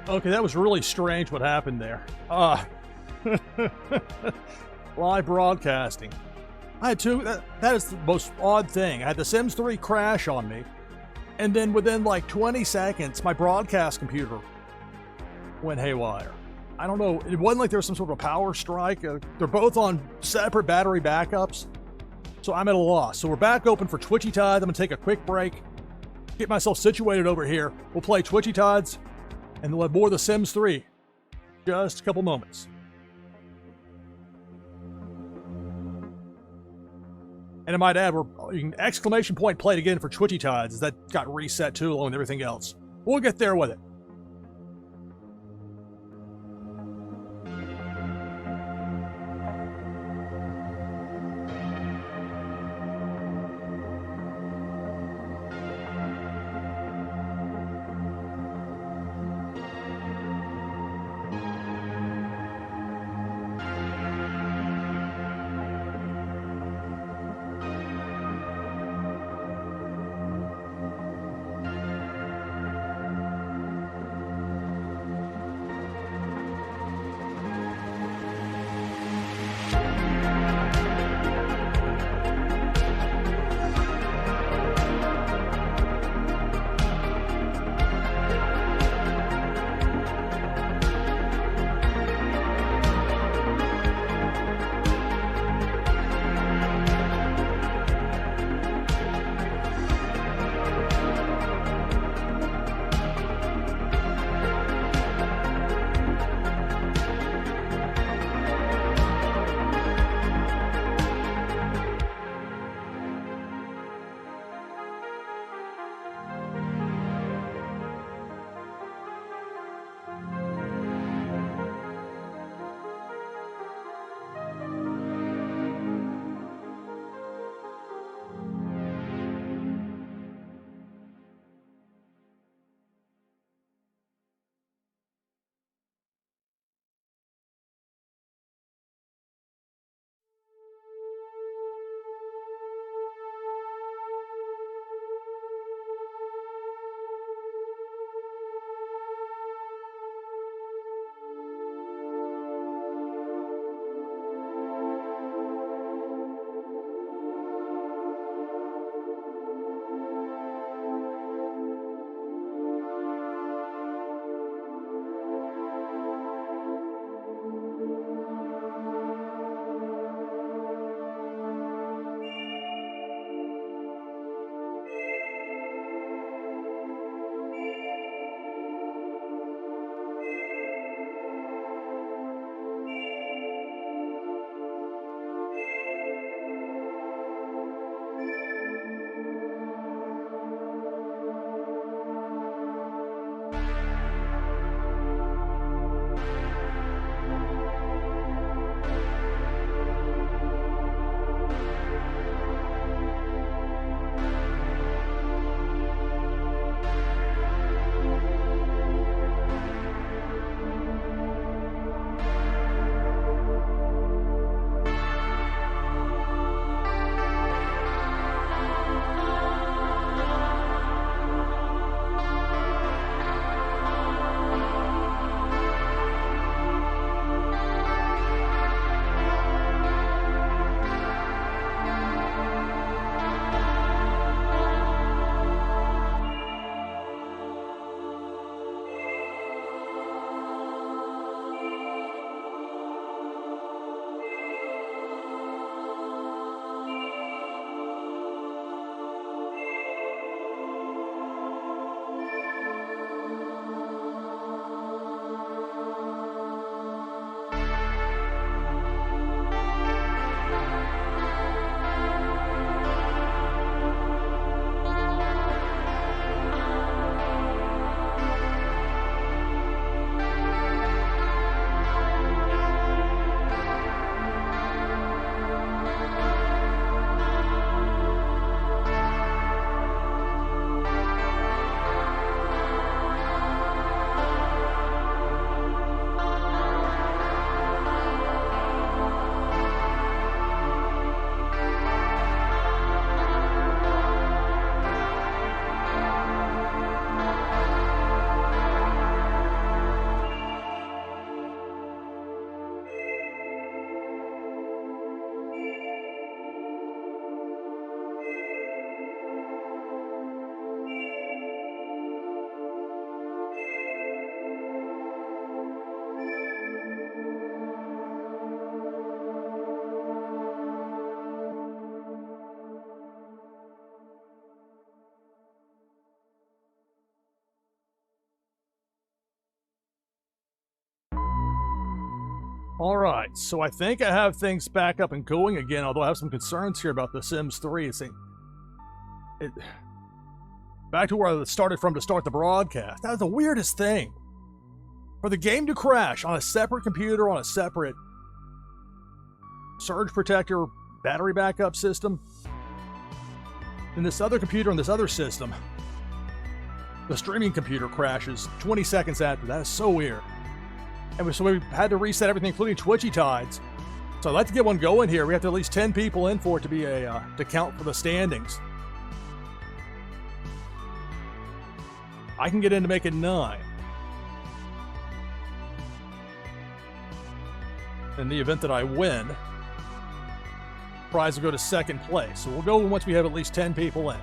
Okay, that was really strange what happened there. Live broadcasting. I had two, that is the most odd thing. I had The Sims 3 crash on me, and then within like 20 seconds, my broadcast computer went haywire. I don't know, it wasn't like there was some sort of a power strike. They're both on separate battery backups, so I'm at a loss. So we're back open for Twitchy Tides. I'm gonna take a quick break, get myself situated over here. We'll play Twitchy Tides, and we'll have more of The Sims 3. Just a couple moments. And I might add, you can exclamation point play it again for Twitchy Tides, as that got reset too, along with everything else. We'll get there with it. All right, so I think I have things back up and going again, although I have some concerns here about The Sims 3. Back to where I started from to start the broadcast. That was the weirdest thing. For the game to crash on a separate computer, on a separate surge protector battery backup system, in this other computer on this other system, the streaming computer crashes 20 seconds after. That is so weird. And so we had to reset everything, including Twitchy Tides. So I'd like to get one going here. We have to at least 10 people in for it to be to count for the standings. I can get in to make it 9. In the event that I win, prize will go to second place. So we'll go once we have at least 10 people in.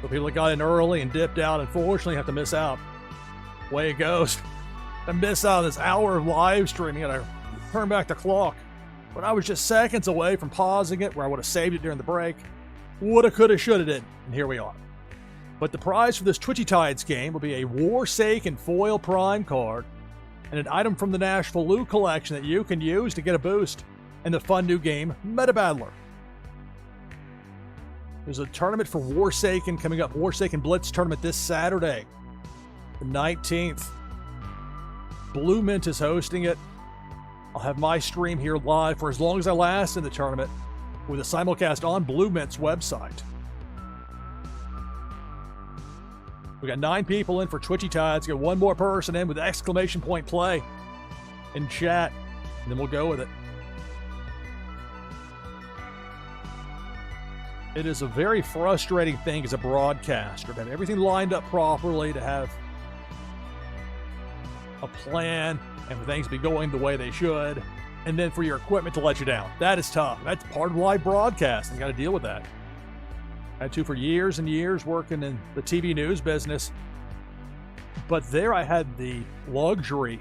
So people that got in early and dipped out, unfortunately, have to miss out. Way it goes. I miss out on this hour of live streaming and I turn back the clock. But I was just seconds away from pausing it, where I would have saved it during the break. Woulda, coulda, shoulda did. And here we are. But the prize for this Twitchy Tides game will be a Warsaken foil prime card and an item from the NashvilleLou collection that you can use to get a boost in the fun new game, Meta Battler. There's a tournament for Warsaken coming up, Warsaken Blitz tournament this Saturday, the 19th. Blue Mint is hosting it. I'll have my stream here live for as long as I last in the tournament with a simulcast on Blue Mint's website. We got 9 people in for Twitchy Tides. Got one more person in with exclamation point play in chat, and then we'll go with it. It is a very frustrating thing as a broadcaster to have everything lined up properly, to have a plan and for things to be going the way they should, and then for your equipment to let you down. That is tough. That's part of live broadcasting. Got to deal with that. I had to for years and years working in the TV news business. But there I had the luxury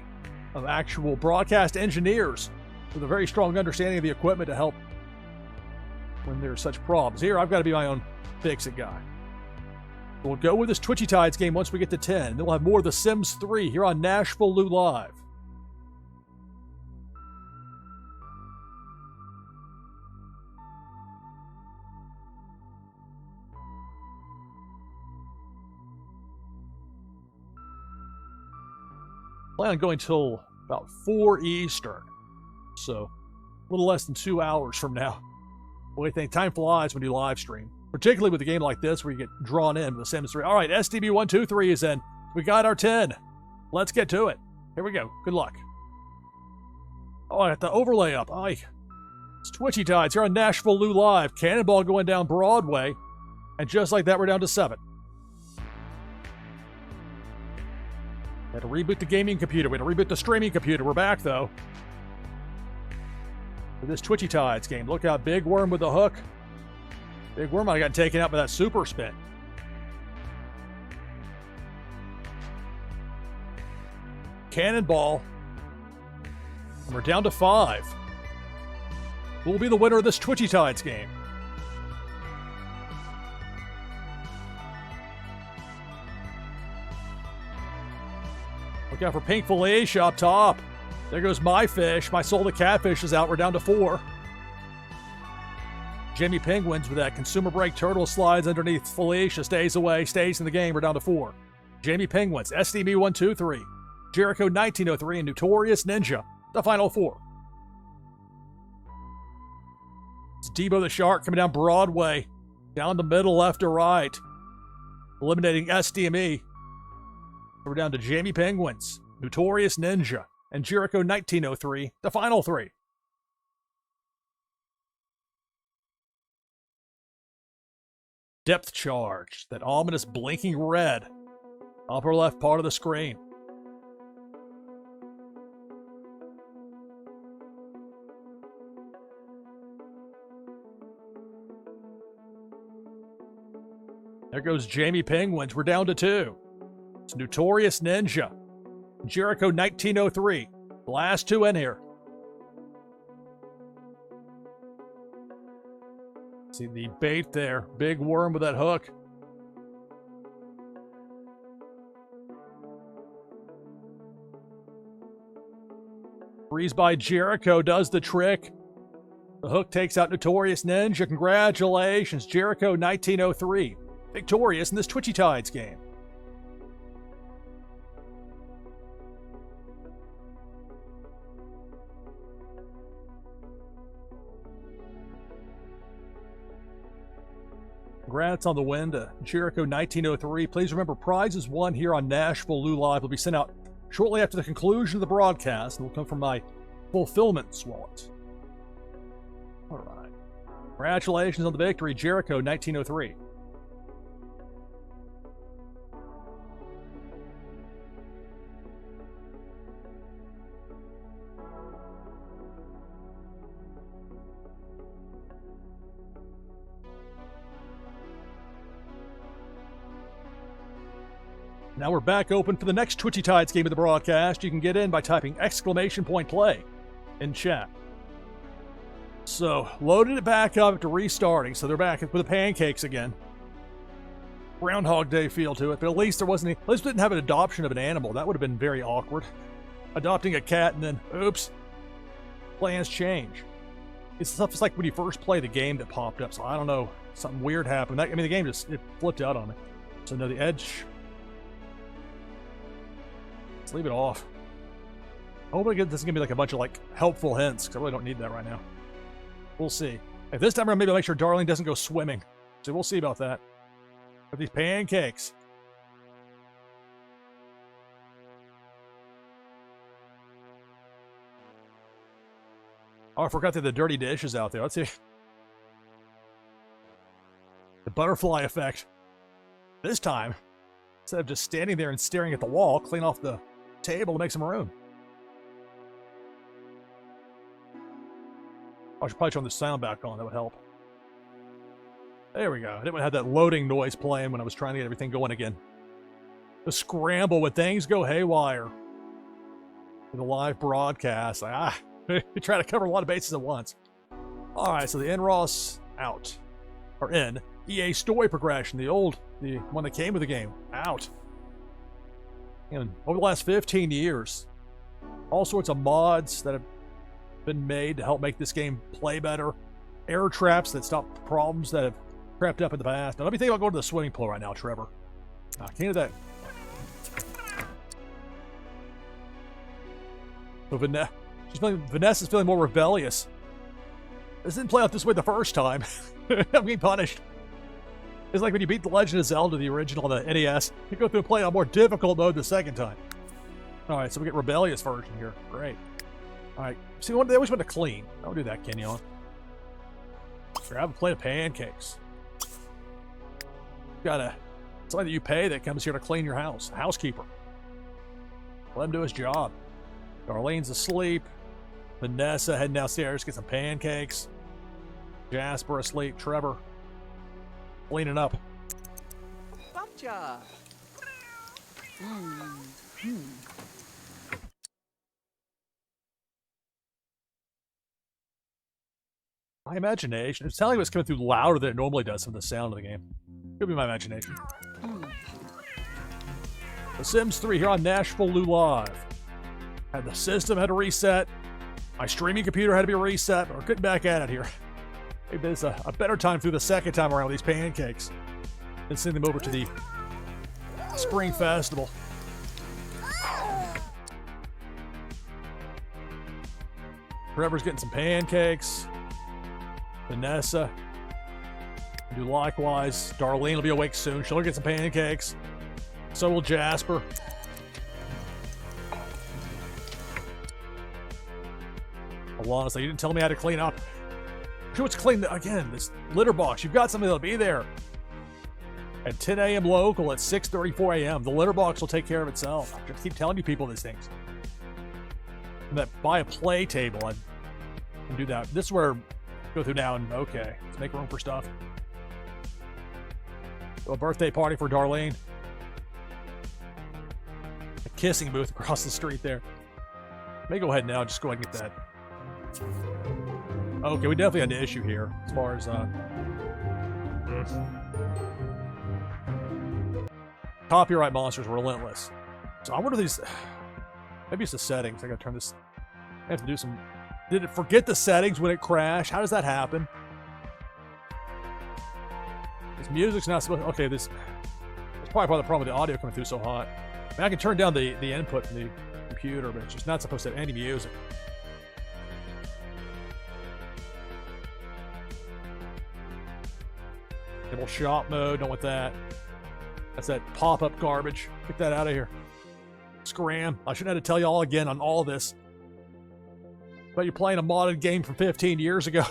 of actual broadcast engineers with a very strong understanding of the equipment to help when there's such problems. Here, I've got to be my own fix-it guy. We'll go with this Twitchy Tides game once we get to 10. Then we'll have more of The Sims 3 here on NashvilleLou Live. Plan on going till about 4 Eastern. So, a little less than 2 hours from now. Well, I think time flies when you live stream, particularly with a game like this where you get drawn in with The Sims 3. All right, SDB123 is in. We got our 10. Let's get to it. Here we go. Good luck. Oh, I got the overlay up. Aye. It's Twitchy Tides here on NashvilleLou Live. Cannonball going down Broadway. And just like that, we're down to 7. Had to reboot the gaming computer. We had to reboot the streaming computer. We're back, though. For this Twitchy Tides game. Look out, Big Worm with the hook. Big Worm might have gotten taken out by that super spin. Cannonball. And we're down to 5. Who will be the winner of this Twitchy Tides game? Look out for Pink Felicia up top. There goes my fish. My soul the catfish is out. We're down to 4. Jimmy Penguins with that consumer break turtle slides underneath Felicia. Stays away. Stays in the game. We're down to 4. Jamie Penguins. SDB123. Jericho 1903 and Notorious Ninja. The final 4. It's Debo the Shark coming down Broadway. Down the middle, left to right. Eliminating SDME. We're down to Jamie Penguins, Notorious Ninja, and Jericho 1903, the final 3. Depth charge, that ominous blinking red, upper left part of the screen. There goes Jamie Penguins. We're down to 2. It's Notorious Ninja, Jericho 1903. The last 2 in here. See the bait there. Big Worm with that hook. Freeze by Jericho does the trick. The hook takes out Notorious Ninja. Congratulations, Jericho 1903. Victorious in this Twitchy Tides game. Congrats on the win to Jericho 1903. Please remember, prizes won here on NashvilleLou Live will be sent out shortly after the conclusion of the broadcast and will come from my fulfillment wallet. All right. Congratulations on the victory, Jericho 1903. Now we're back open for the next Twitchy Tides game of the broadcast. You can get in by typing !play in chat. So, loaded it back up to restarting, so they're back with the pancakes again. Groundhog Day feel to it, but at least there wasn't any, at least we didn't have an adoption of an animal. That would have been very awkward. Adopting a cat and then, oops, plans change. It's stuff just like when you first play the game that popped up, so I don't know, something weird happened. The game just, it flipped out on me. So no, the edge, let's leave it off. Hopefully this is going to be like a bunch of like helpful hints, because I really don't need that right now. We'll see. If this time around, maybe I'll make sure Darlene doesn't go swimming. So we'll see about that. With these pancakes. Oh, I forgot that the dirty dish is out there. Let's see. The butterfly effect. This time, instead of just standing there and staring at the wall, clean off the table to make some room. I should probably turn the sound back on. That would help. There we go. I didn't want to have that loading noise playing when I was trying to get everything going again. The scramble when things go haywire. In the live broadcast. We try to cover a lot of bases at once. Alright, so the NROS out. Or in. EA story progression. The one that came with the game. Out. And over the last 15 years, all sorts of mods that have been made to help make this game play better. Error traps that stop problems that have crept up in the past. Now let me think about going to the swimming pool right now, Trevor. I can't do that. So Vanessa's feeling more rebellious. This didn't play out this way the first time. I'm getting punished. It's like when you beat The Legend of Zelda, the original on the NES, you go through and play on more difficult mode the second time. Alright, so we get rebellious version here. Great. Alright, see, they always want to clean. Don't do that, Kenyon. Here, have a plate of pancakes. Got somebody that you pay that comes here to clean your house. A housekeeper. Let him do his job. Darlene's asleep. Vanessa heading downstairs, get some pancakes. Jasper asleep. Trevor cleaning up. Bumpja. My imagination. It sounded like it was coming through louder than it normally does from the sound of the game. Could be my imagination. The Sims 3 here on NashvilleLou Live. The system had to reset. My streaming computer had to be reset, but we're getting back at it here. Maybe there's a better time through the second time around with these pancakes than sending them over to the Spring Festival. Trevor's getting some pancakes. Vanessa do likewise. Darlene will be awake soon. She'll get some pancakes. So will Jasper. Well, honestly, you didn't tell me how to clean up. Sure, let's clean again. This litter box. You've got something that'll be there at 10 a.m. local at 6:34 a.m. The litter box will take care of itself. I just keep telling you people these things. And that buy a play table. I can do that. This is where go through now and okay, let's make room for stuff. A birthday party for Darlene. A kissing booth across the street there. Let me go ahead now. Just go ahead and get that. Okay, we definitely had an issue here as far as copyright monsters were relentless. So I wonder if these, maybe it's the settings. I gotta turn this I have to do some... Did it forget the settings when it crashed? How does that happen? This music's not supposed... Okay, this... That's probably part of the problem with the audio coming through so hot. I mean, I can turn down the input from the computer, but it's just not supposed to have any music. Enable shop mode, don't want that. That's that pop-up garbage. Get that out of here. Scram. I shouldn't have to tell you all again on all this. But you're playing a modded game from 15 years ago.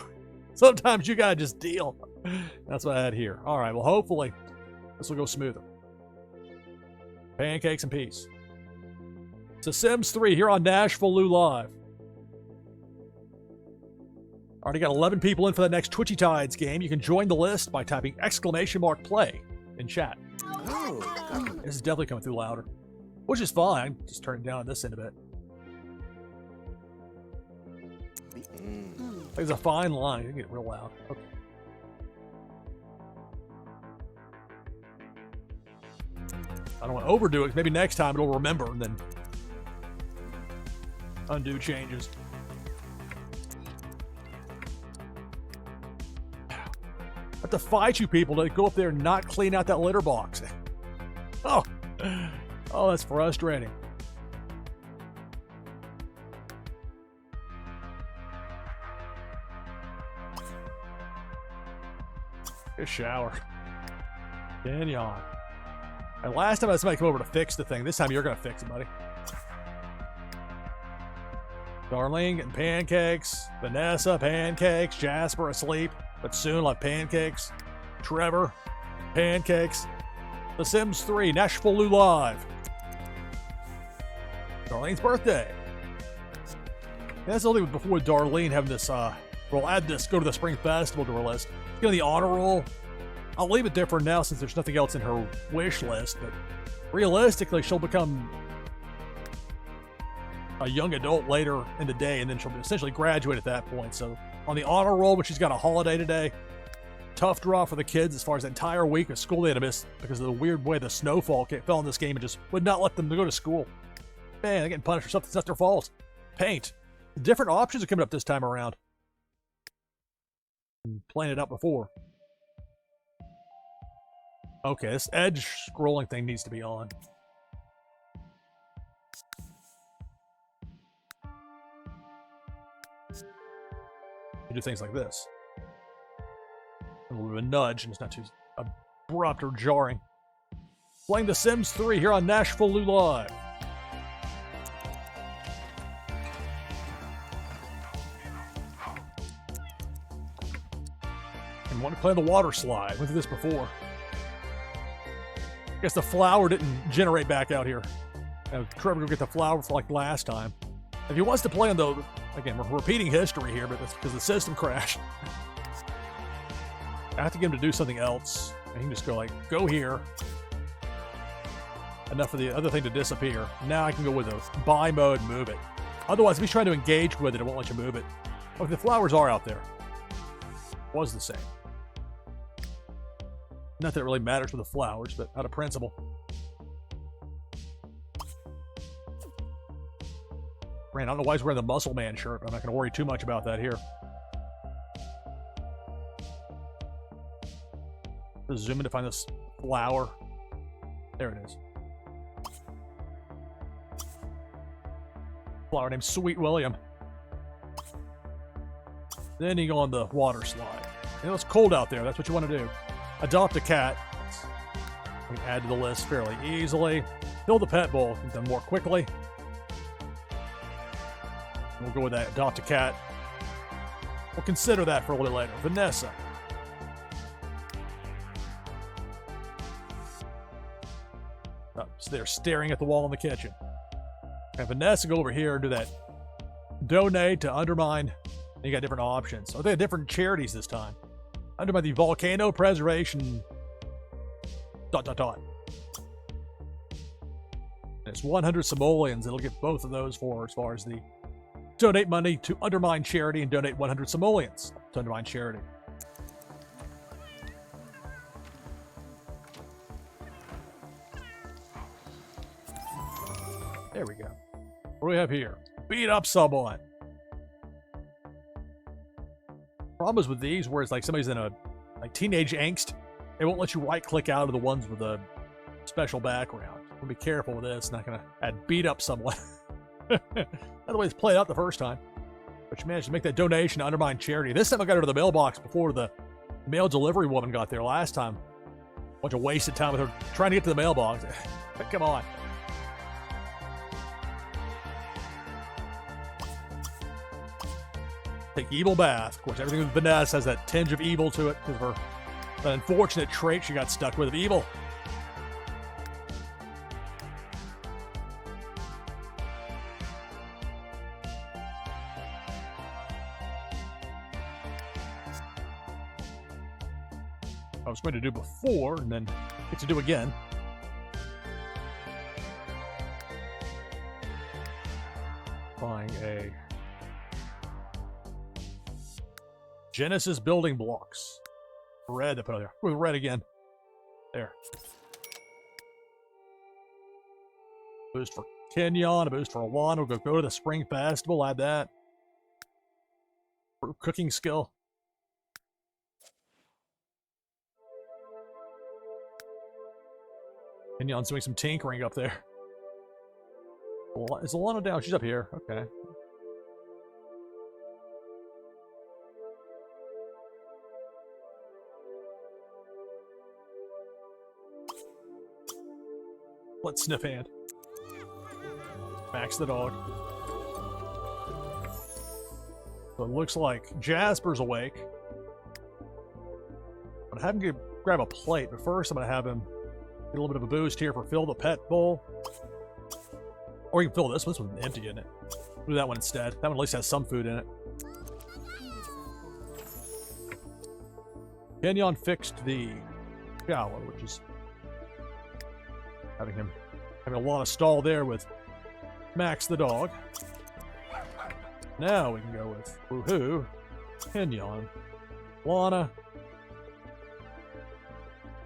Sometimes you gotta just deal. That's what I had here. Alright, well hopefully this will go smoother. Pancakes and peace. It's a Sims 3 here on NashvilleLou Live. Already got 11 people in for the next Twitchy Tides game. You can join the list by typing !play in chat. Oh, This is definitely coming through louder. Which is fine. Just turn it down on this end a bit. There's a fine line. You can get real loud. Okay. I don't want to overdo it. Maybe next time it'll remember and then undo changes. I have to fight you people to go up there and not clean out that litter box. Oh, that's frustrating. Get a shower. Can yawn. And last time I had somebody come over to fix the thing. This time you're gonna fix it, buddy. Darlene getting pancakes. Vanessa, pancakes. Jasper asleep, but soon like pancakes. Trevor, pancakes. The Sims 3, NashvilleLou Live. Darlene's birthday. That's only before Darlene having this, we'll add this, go to the Spring Festival to her list. Get on the honor roll. I'll leave it there for now since there's nothing else in her wish list, but realistically, she'll become a young adult later in the day, and then she'll essentially graduate at that point. So on the honor roll, when she's got a holiday today, tough draw for the kids as far as the entire week of school they had to miss because of the weird way the snowfall fell in this game and just would not let them go to school. Man, they're getting punished for something that's not their fault. Paint. Different options are coming up this time around. I'm playing it out before. Okay, this edge scrolling thing needs to be on. You do things like this. A little bit of a nudge, and it's not too abrupt or jarring. Playing The Sims 3 here on NashvilleLou Live. And want to play the water slide. Went through this before. I guess the flower didn't generate back out here. Trevor go get the flower for like last time. If he wants to play on the... Again, we're repeating history here, but that's because the system crashed. I have to get him to do something else. And he can just go like, go here. Enough for the other thing to disappear. Now I can go with a buy mode and move it. Otherwise, if he's trying to engage with it, it won't let you move it. Okay, the flowers are out there. Was the same. Not that it really matters for the flowers, but out of principle. Man, I don't know why he's wearing the Muscle Man shirt. I'm not going to worry too much about that here. Just zoom in to find this flower. There it is. Flower named Sweet William. Then you go on the water slide. You know, it's cold out there. That's what you want to do. Adopt a cat. We can add to the list fairly easily. Fill the pet bowl done more quickly. We'll go with that. Adopt a cat. We'll consider that for a little later. Vanessa. So they're staring at the wall in the kitchen. And Vanessa, go over here and do that. Donate to undermine. And you got different options. Oh, they have different charities this time. Undermine the volcano preservation. ... And it's 100 simoleons. It'll get both of those for as far as the donate money to undermine charity and donate 100 simoleons to undermine charity. There we go. What do we have here? Beat up someone. Problem is with these where it's like somebody's in a like teenage angst, it won't let you right click out of the ones with a special background. So be careful with this. Not gonna add beat up someone. Otherwise, play it out the first time. But you managed to make that donation to undermine charity. This time I got her to the mailbox before the mail delivery woman got there last time. Bunch of wasted time with her trying to get to the mailbox. Come on. Take evil bath. Of course, everything with Vanessa has that tinge of evil to it because of her that unfortunate trait she got stuck with of evil. I was going to do before and then get to do again. Buying a Genesis building blocks. Red to put on there. With red again. There. Boost for Kenyon, a boost for Alana. We'll go to the Spring Festival, add that. Cooking skill. Kenyon's doing some tinkering up there. Is Alana down? She's up here. Okay. Let's sniff hand. Max the dog. So it looks like Jasper's awake. I'm gonna have him grab a plate, but first I'm gonna have him get a little bit of a boost here for Fill the Pet Bowl. Or you can fill this one. This one's empty, isn't it? Do that one instead. That one at least has some food in it. Kenyon fixed the shower, which is having a lot of stall there with Max the dog. Now we can go with Woohoo, Kenyon, Lana.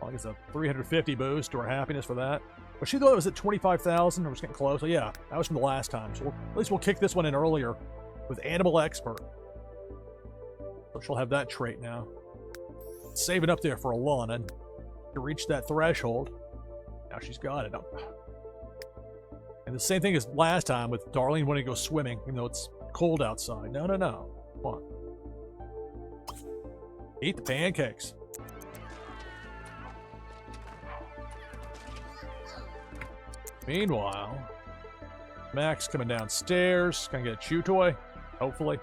I guess a 350 boost to our happiness for that. But she thought it was at 25,000. We're just getting close. So yeah, that was from the last time. So at least we'll kick this one in earlier with Animal Expert. So she'll have that trait now. Save it up there for Alana to reach that threshold. Now she's got it. And the same thing as last time with Darlene wanting to go swimming, even though it's cold outside. No. Come on. Eat the pancakes. Meanwhile, Max coming downstairs. Gonna get a chew toy, hopefully.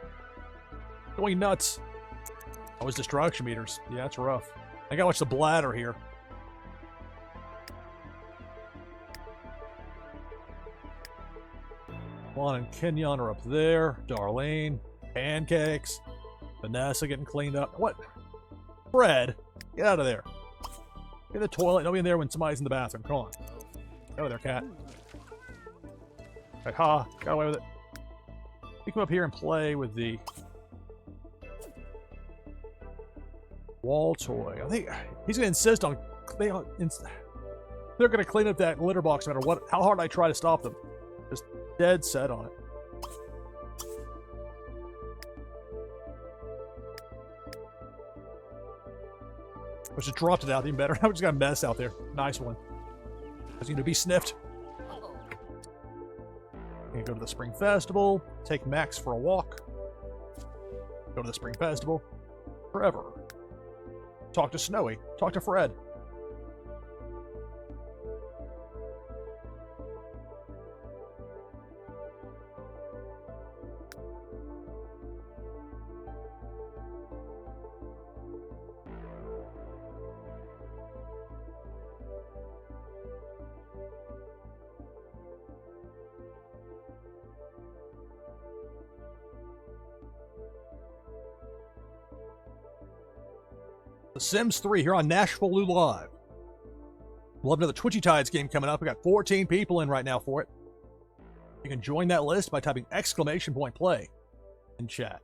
Going nuts. Oh, his destruction meters. Yeah, that's rough. I gotta watch the bladder here. Juan and Kenyon are up there. Darlene. Pancakes. Vanessa getting cleaned up. What? Fred, get out of there. Get in the toilet. Don't be in there when somebody's in the bathroom. Come on. Go there, cat. Right, ha. Got away with it. You come up here and play with the wall toy. I think he's going to insist on... They're going to clean up that litter box no matter how hard I try to stop them. Just dead set on it. I just dropped it out even better. I just got a mess out there. Nice one. It's going to be sniffed. Gonna go to the Spring Festival. Take Max for a walk. Go to the Spring Festival. Forever. Talk to Snowy. Talk to Fred. The Sims 3 here on NashvilleLou Live. We'll have another Twitchy Tides game coming up. We got 14 people in right now for it. You can join that list by typing !play in chat.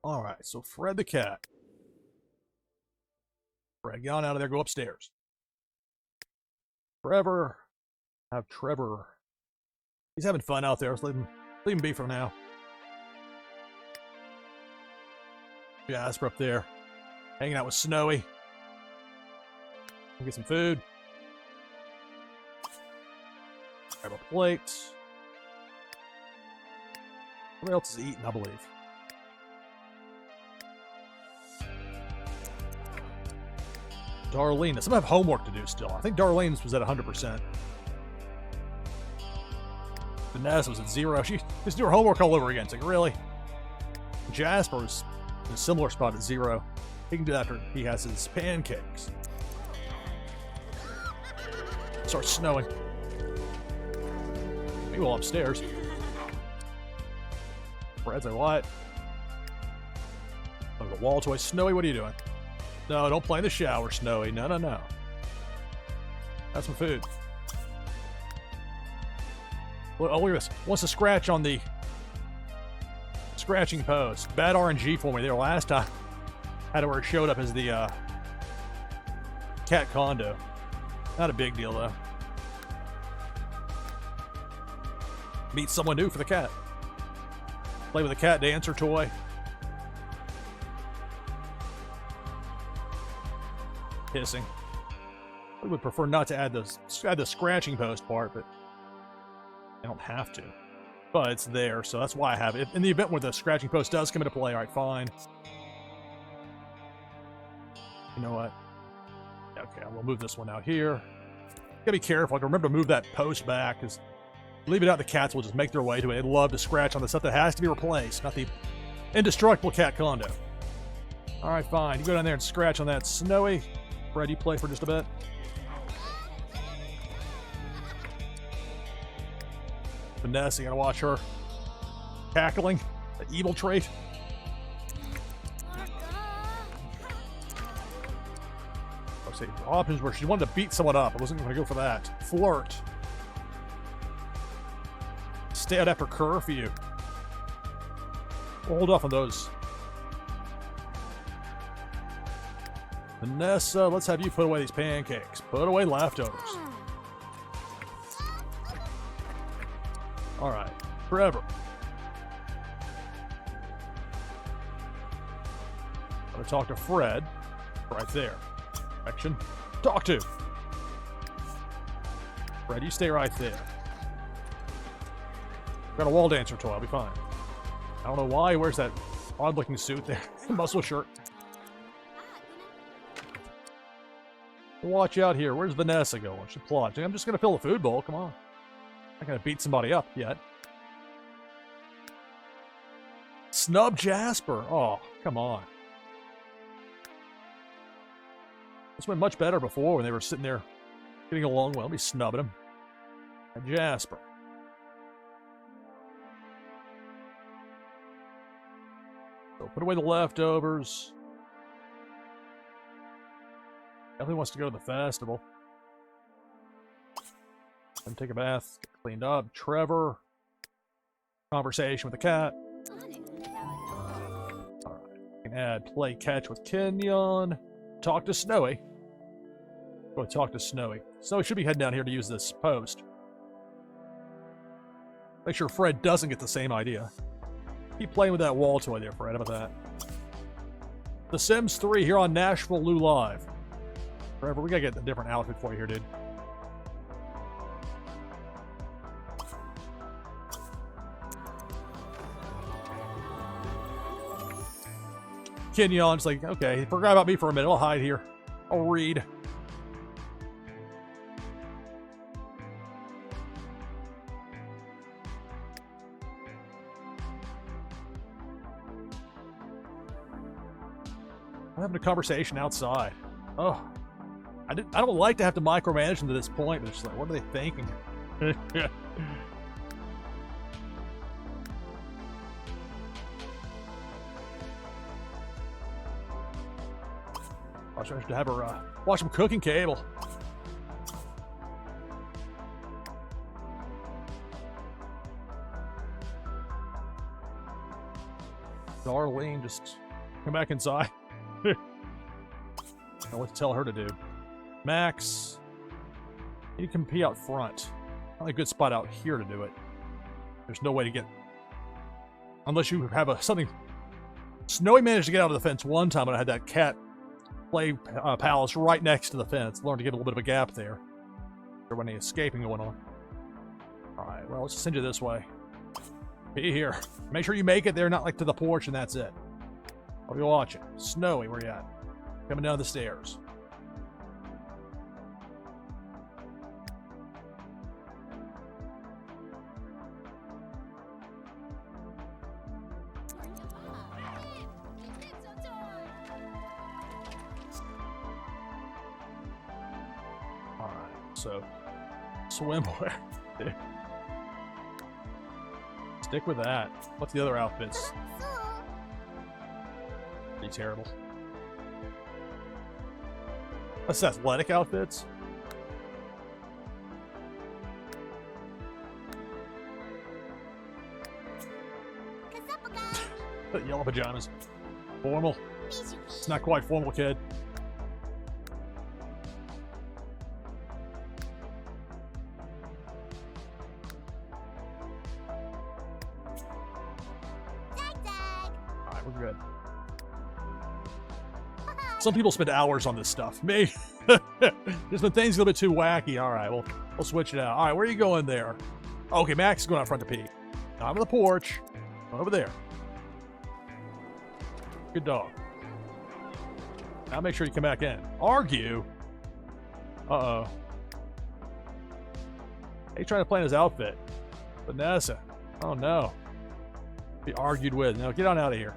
Alright, so Fred the cat. Fred, get on out of there, go upstairs. Forever. Have Trevor. He's having fun out there. Let's leave him be for now. Jasper up there, hanging out with Snowy. Get some food. Grab a plate. What else is eating, I believe? Darlene. Some have homework to do still. I think Darlene's was at 100%. Vanessa was at 0. She just do her homework all over again. It's like, really? Jasper was in a similar spot at 0. He can do that after he has his pancakes. It starts snowing. Meanwhile, upstairs. Fred's like, what? Oh, the wall toy. Snowy, what are you doing? No, don't play in the shower, Snowy. No, no, no. Have some food. Oh, look at this. Wants to scratch on the scratching post. Bad RNG for me there last time. Had it where it showed up as the cat condo. Not a big deal, though. Meet someone new for the cat. Play with a cat dancer toy. Hissing. We would prefer not to add the scratching post part, but I don't have to. But it's there, so that's why I have it. In the event where the scratching post does come into play, alright, fine. You know what? Okay, we'll move this one out here. Gotta be careful. Like, remember to move that post back, because leave it out, the cats will just make their way to it. They love to scratch on the stuff that has to be replaced, not the indestructible cat condo. Alright, fine. You go down there and scratch on that. Snowy. Fred, you play for just a bit. Vanessa, you gotta watch her cackling. The evil trait. I'll say options where she wanted to beat someone up. I wasn't gonna go for that. Flirt. Stay out after curfew. We'll hold off on those. Vanessa, let's have you put away these pancakes. Put away leftovers. Alright. Forever. I'm gonna talk to Fred. Right there. Action. Talk to. Fred, you stay right there. Got a wall dancer toy. I'll be fine. I don't know why he wears that odd-looking suit there. Muscle shirt. Watch out here. Where's Vanessa going? She plotting. I'm just going to fill a food bowl. Come on. I'm not going to beat somebody up yet. Snub Jasper. Oh, come on. This went much better before when they were sitting there getting along well. Be snubbing him. And Jasper. So put away the leftovers. Definitely wants to go to the festival. And take a bath, get cleaned up. Trevor. Conversation with the cat. Alright. You can add play catch with Kenyon. Talk to Snowy. Go talk to Snowy. Snowy should be heading down here to use this post. Make sure Fred doesn't get the same idea. Keep playing with that wall toy there, Fred. How about that? The Sims 3 here on NashvilleLou Live. Forever, we gotta get a different outfit for you here, dude. Kenyon's like, okay, forgot about me for a minute. I'll hide here. I'll read. I'm having a conversation outside. Oh. I don't like to have to micromanage them to this point, but it's like, what are they thinking? I should have her watch some cooking cable. Darlene, just come back inside. I don't know what to tell her to do. Max, you can pee out front. Not a good spot out here to do it. There's no way to get, unless you have something Snowy managed to get out of the fence one time, but I had that cat play palace right next to the fence. Learned to give a little bit of a gap there. There wasn't any escaping going on. Alright, well, let's send you this way. Be here. Make sure you make it there, not like to the porch, and that's it. I'll be watching. Snowy, where you at? Coming down the stairs. Alright, so swimwear. Stick with that. What's the other outfits? Pretty terrible. That's athletic outfits. Yellow pajamas. Formal. It's not quite formal, kid. Alright, we're good. Some people spend hours on this stuff. Me. Just when things are a little bit too wacky. Alright, we'll switch it out. Alright, where are you going there? Okay, Max is going out front to pee. I'm on the porch. Over there. Good dog. Now make sure you come back in. Argue? Uh-oh. He's trying to plan his outfit. Vanessa. Oh, no. Be argued with. Now, get on out of here.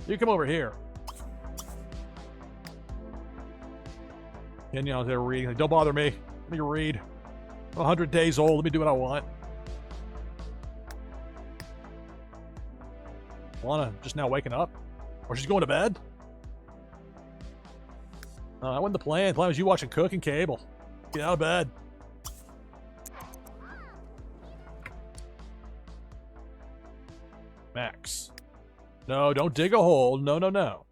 You come over here. Kenyon's there reading. Like, don't bother me. Let me read. I'm 100 days old. Let me do what I want. Lana just now waking up? Or she's going to bed? That wasn't the plan. The plan was you watching cooking cable. Get out of bed. Max. No, don't dig a hole. No, no, no.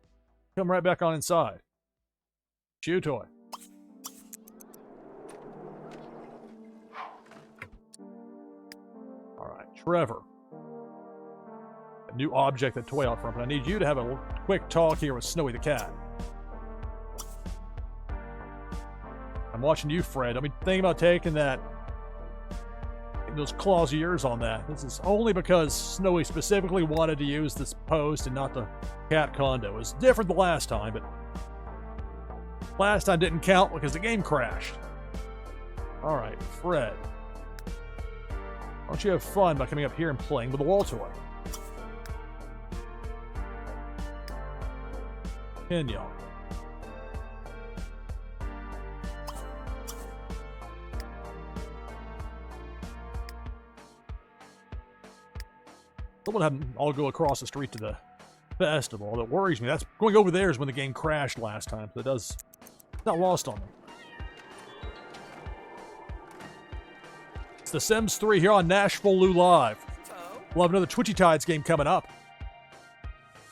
Come right back on inside. Chew toy. Alright, Trevor. A new object that toy out front, but I need you to have a quick talk here with Snowy the cat. I'm watching you, Fred. I mean, thinking about taking those claws of yours on that. This is only because Snowy specifically wanted to use this post and not the cat condo. It was different the last time, but last time didn't count because the game crashed. Alright, Fred. Why don't you have fun by coming up here and playing with the wall toy? Kenyon. Someone had them all go across the street to the festival. That worries me. That's going over there is when the game crashed last time. So it's not lost on me. It's The Sims 3 here on NashvilleLou Live. We'll have another Twitchy Tides game coming up.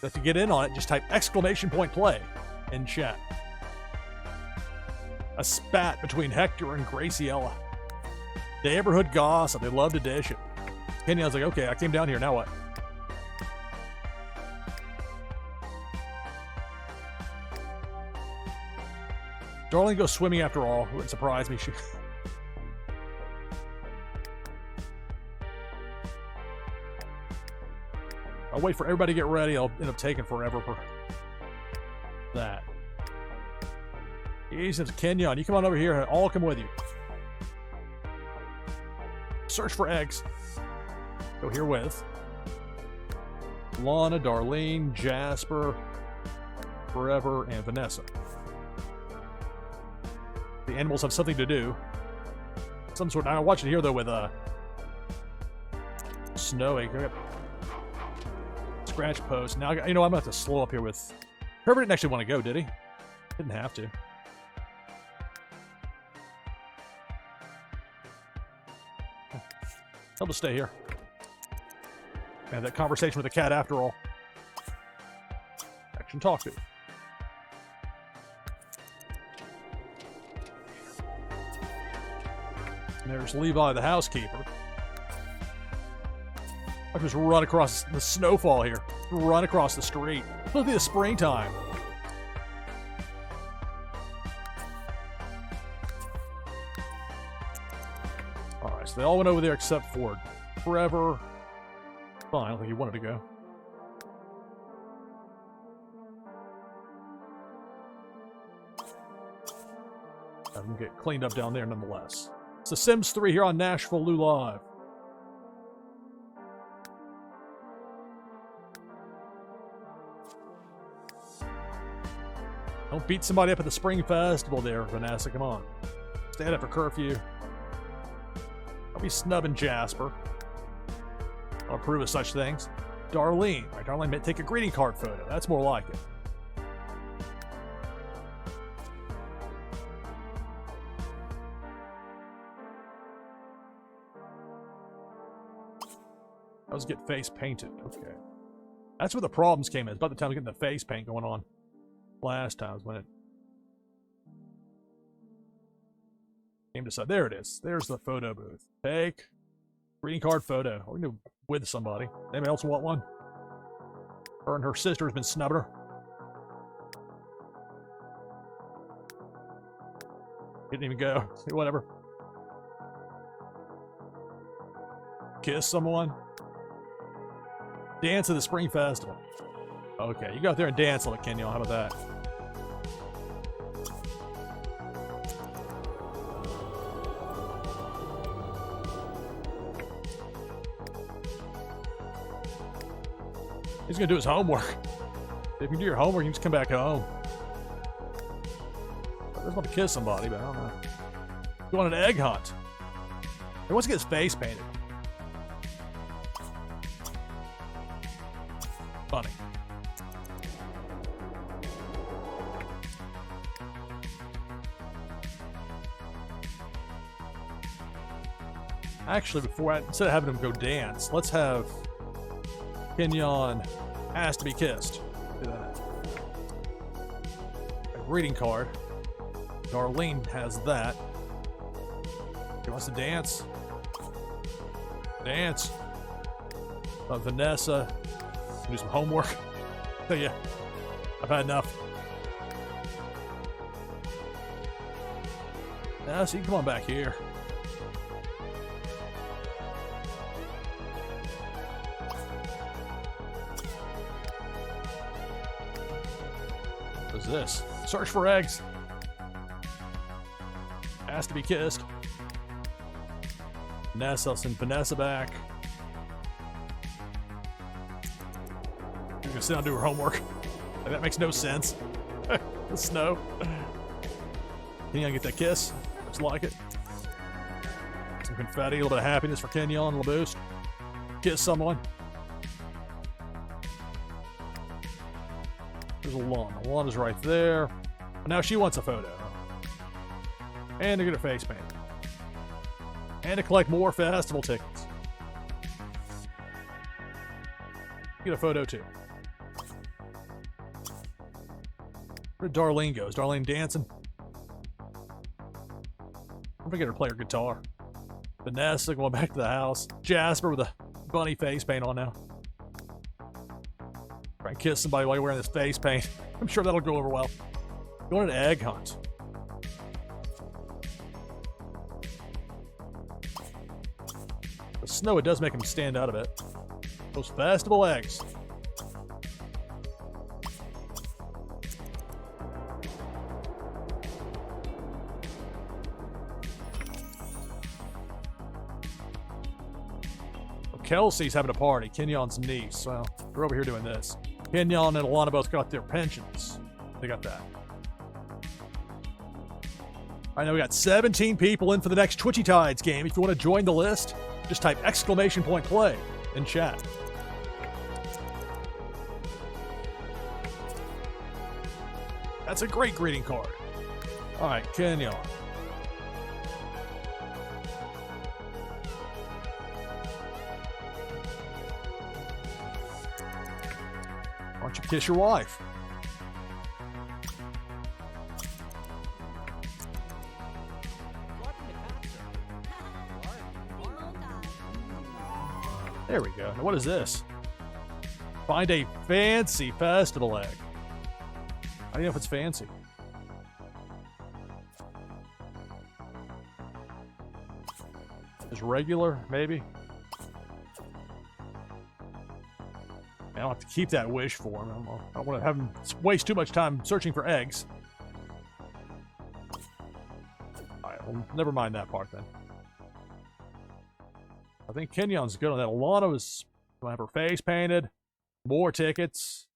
So to get in on it, just type !play in chat. A spat between Hector and Graciela. Neighborhood gossip. They love to dish it. Kenyon's like, okay, I came down here. Now what? Darling goes swimming after all. Wouldn't surprise me. I'll wait for everybody to get ready. I'll end up taking forever for that. Jesus, Kenyon, you come on over here. I'll come with you. Search for eggs. Go here with Lana, Darlene, Jasper, Forever, and Vanessa. The animals have something to do. Some sort. I watch it here though with Snowy. Scratch post. Now you know I'm gonna have to slow up here with. Trevor didn't actually want to go, did he? Didn't have to. He'll just stay here. Have that conversation with the cat after all. Action talk to. And there's Levi the housekeeper. I just run across the snowfall here. Run across the street. It'll be the springtime. Alright, so they all went over there except for Trevor. Fine, I don't think he wanted to go. I'm gonna get cleaned up down there nonetheless. It's The Sims 3 here on NashvilleLou Live. Don't beat somebody up at the Spring Festival there, Vanessa. Come on. Stand up for curfew. I'll be snubbing Jasper. I'll approve of such things. Darlene. All right, Darlene may take a greeting card photo. That's more like it. Let's get face painted. Okay. That's where the problems came in. It's about the time we get the face paint going on. Last time was when it came to side. There it is. There's the photo booth. Take greeting card photo. We're gonna with somebody. Anybody else want one? Her and her sister has been snubbing her. Didn't even go. Whatever. Kiss someone. Dance at the Spring Festival. Okay, you go out there and dance on it, Kenyon. How about that? He's gonna do his homework. If you can do your homework, you can just come back home. I just want to kiss somebody, but I don't know. Go on an egg hunt. He wants to get his face painted. Funny. Actually, instead of having him go dance, let's have Kenyon has to be kissed. Do that. A greeting card. Darlene has that. He wants to dance. Dance. Vanessa. Do some homework. So yeah, I've had enough. Now, so you come on back here. What's this? Search for eggs. Has to be kissed. Vanessa, I'll send Vanessa back. She's gonna sit down and do her homework. Like, that makes no sense. The snow. Kenyon get that kiss. Looks like it. Some confetti, a little bit of happiness for Kenyon, a little boost. Kiss someone. There's Alana. Alana's right there. But now she wants a photo. And to get her face painted. And to collect more festival tickets. Get a photo too. Where did Darlene go? Is Darlene dancing? I'm gonna get her to play her guitar. Vanessa going back to the house. Jasper with a bunny face paint on now. Try and kiss somebody while you're wearing this face paint. I'm sure that'll go over well. Going on an egg hunt. The snow, it does make them stand out a bit. Those festival eggs. Kelsey's having a party. Kenyon's niece. Well, we're over here doing this. Kenyon and Alana both got their pensions. They got that. All right, now we got 17 people in for the next Twitchy Tides game. If you want to join the list, just type !play in chat. That's a great greeting card. All right, Kenyon. Why don't you kiss your wife? There we go. Now what is this? Find a fancy festival egg. I don't know if it's fancy. Just regular, maybe? I don't have to keep that wish for him. I don't want to have him waste too much time searching for eggs. Alright, well, never mind that part then. I think Kenyon's good on that. Alana is going to have her face painted. More tickets.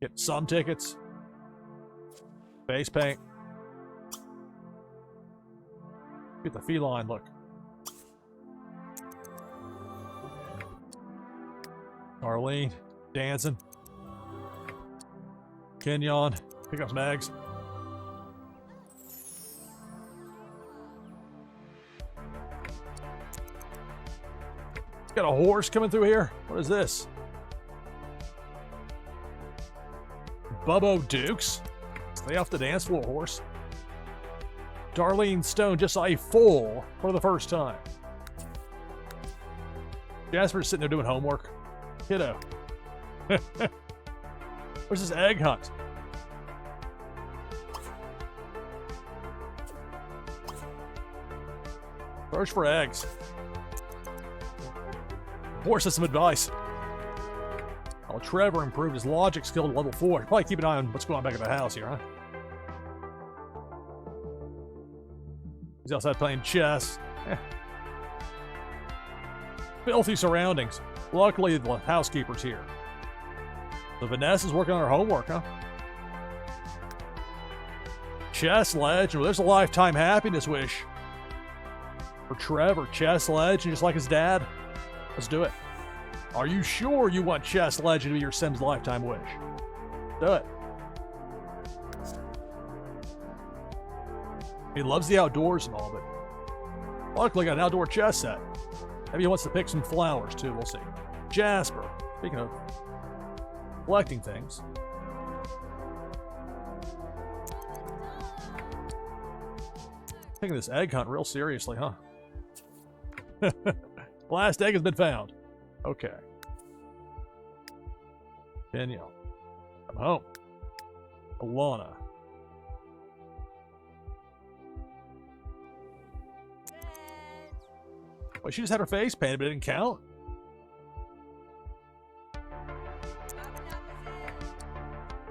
Get some tickets. Face paint. Get the feline look. Arlene, dancing. Kenyon, pick up some eggs. Got a horse coming through here? What is this? Bubbo Dukes? Stay off the dance floor, horse. Darlene Stone just saw a foal for the first time. Jasper's sitting there doing homework. Kiddo. Where's this egg hunt? Search for eggs. Horse has some advice. Oh, Trevor improved his logic skill to level 4. Probably keep an eye on what's going on back at the house here, huh? He's outside playing chess. Filthy surroundings. Luckily, the housekeeper's here. So Vanessa's working on her homework, huh? Chess legend. Well, there's a lifetime happiness wish. For Trevor, chess legend, just like his dad. Let's do it. Are you sure you want chess legend to be your Sims lifetime wish? Do it. He loves the outdoors and all, but luckily got an outdoor chess set. Maybe he wants to pick some flowers too, we'll see. Jasper, speaking of collecting things. Taking this egg hunt real seriously, huh? Last egg has been found. Okay. Danielle. Come home. Alana. Well, she just had her face painted, but it didn't count.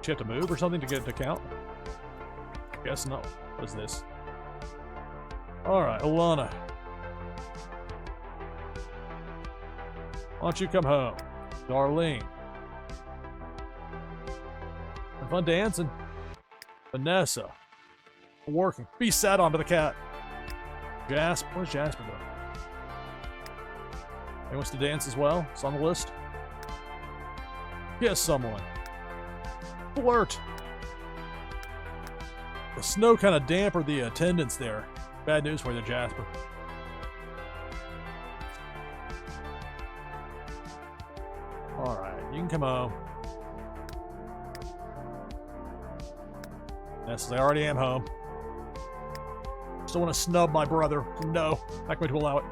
She have to move or something to get it to count? Guess no. What is this? Alright, Alana. Why don't you come home? Darlene. Have fun dancing. Vanessa. Working. Be sat on by the cat. Jasper. Where's Jasper going? He wants to dance as well. It's on the list. Kiss someone. Flirt. The snow kind of dampened the attendance there. Bad news for you, Jasper. Alright, you can come home. Yes, I already am home. Still want to snub my brother. No, not going to allow it.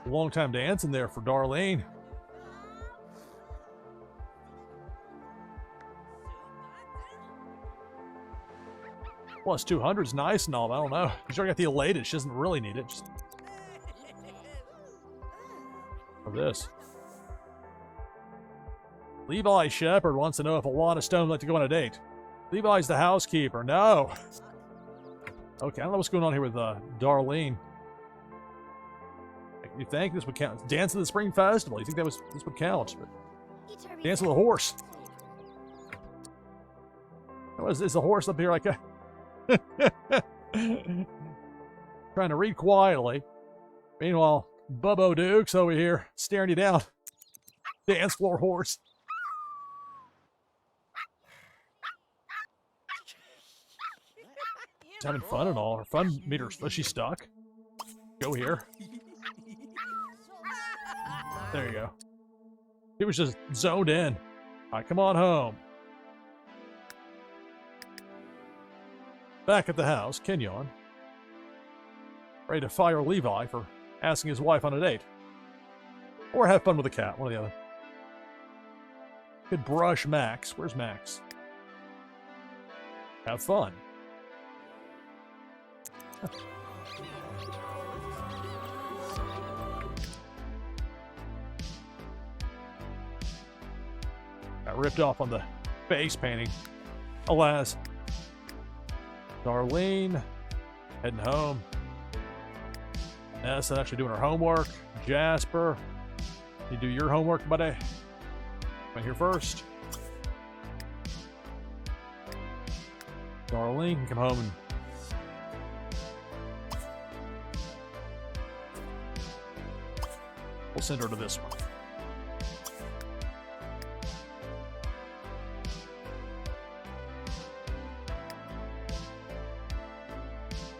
Long time dancing there for Darlene. Plus 200 is nice and all, but I don't know. She's already got the elated. She doesn't really need it. Just... Or this. Levi Shepard wants to know if Alana Stone would like to go on a date. Levi's the housekeeper. No. Okay, I don't know what's going on here with Darlene. You think this would count? Dance at the Spring Festival. You think this would count? But dance with a horse. What is this? A horse up here like a... Trying to read quietly. Meanwhile, Bubbo Dukes over here staring you down. Dance floor horse. She's having fun and all. Her fun meter, is she stuck? Go here. There you go. He was just zoned in. Alright, come on home. Back at the house, Kenyon, ready to fire Levi for asking his wife on a date. Or have fun with the cat, one or the other. Could brush Max. Where's Max? Have fun. Got ripped off on the face painting. Alas. Darlene, heading home. Nessa actually doing her homework. Jasper, you do your homework, buddy. Right here first. Darlene can come home and we'll send her to this one.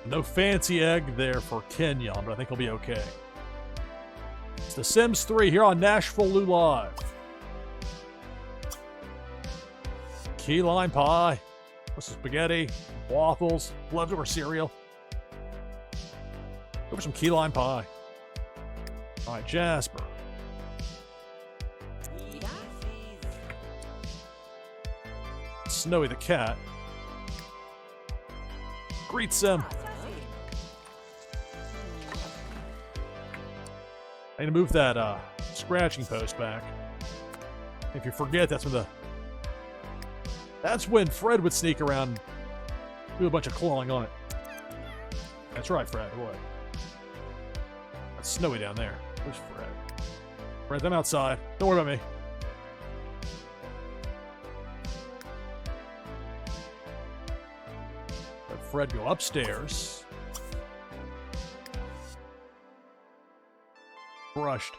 No fancy egg there for Kenyon, but I think he'll be okay. It's The Sims 3 here on NashvilleLou Live. Key lime pie. What's the spaghetti? Waffles. Leftover cereal. Go for some key lime pie. Alright, Jasper. Snowy the cat greets him. I need to move that scratching post back. If you forget, that's when Fred would sneak around and do a bunch of clawing on it. That's right, Fred. Boy. It's snowy down there. Where's Fred? Fred, I'm outside. Don't worry about me. Let Fred go upstairs. Brushed.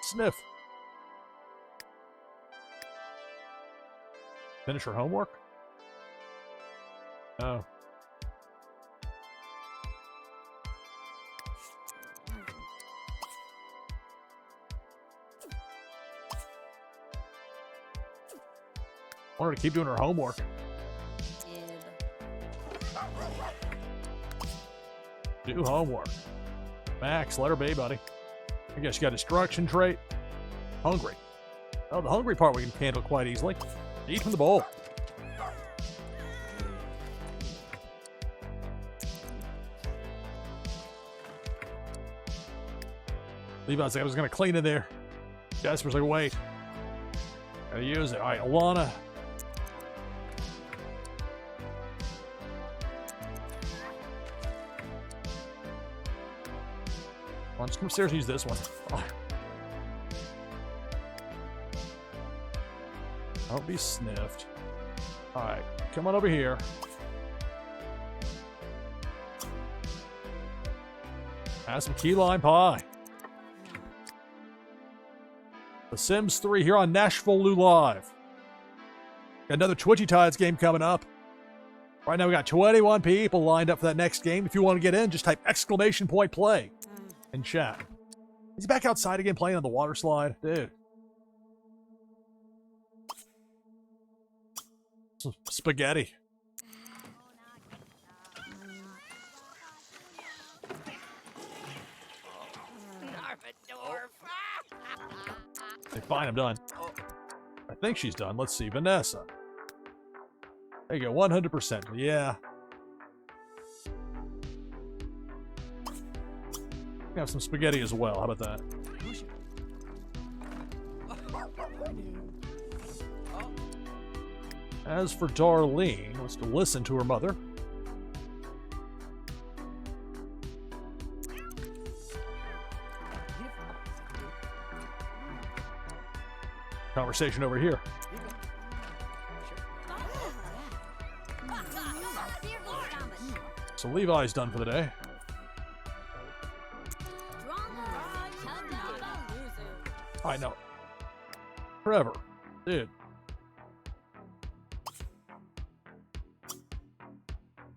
Sniff. Finish her homework? No. I want her to keep doing her homework. Do homework. Max, let her be, buddy. I guess you got a destruction trait. Hungry. Oh, the hungry part we can handle quite easily. Eat from the bowl. Levi's like, I was going to clean in there. Jasper's like, wait. Gotta use it. All right, Alana. I'll just come upstairs and use this one. Oh. Don't be sniffed. Alright, come on over here. Have some key lime pie. The Sims 3 here on NashvilleLou Live. Got another Twitchy Tides game coming up. Right now we got 21 people lined up for that next game. If you want to get in, just type !play in chat. He's back outside again playing on the water slide. Dude. Some spaghetti. Hey, fine, I'm done. I think she's done. Let's see. Vanessa. There you go. 100%. Yeah. Have some spaghetti as well. How about that? As for Darlene, let's listen to her mother. Conversation over here. So Levi's done for the day. I know. Forever. Dude.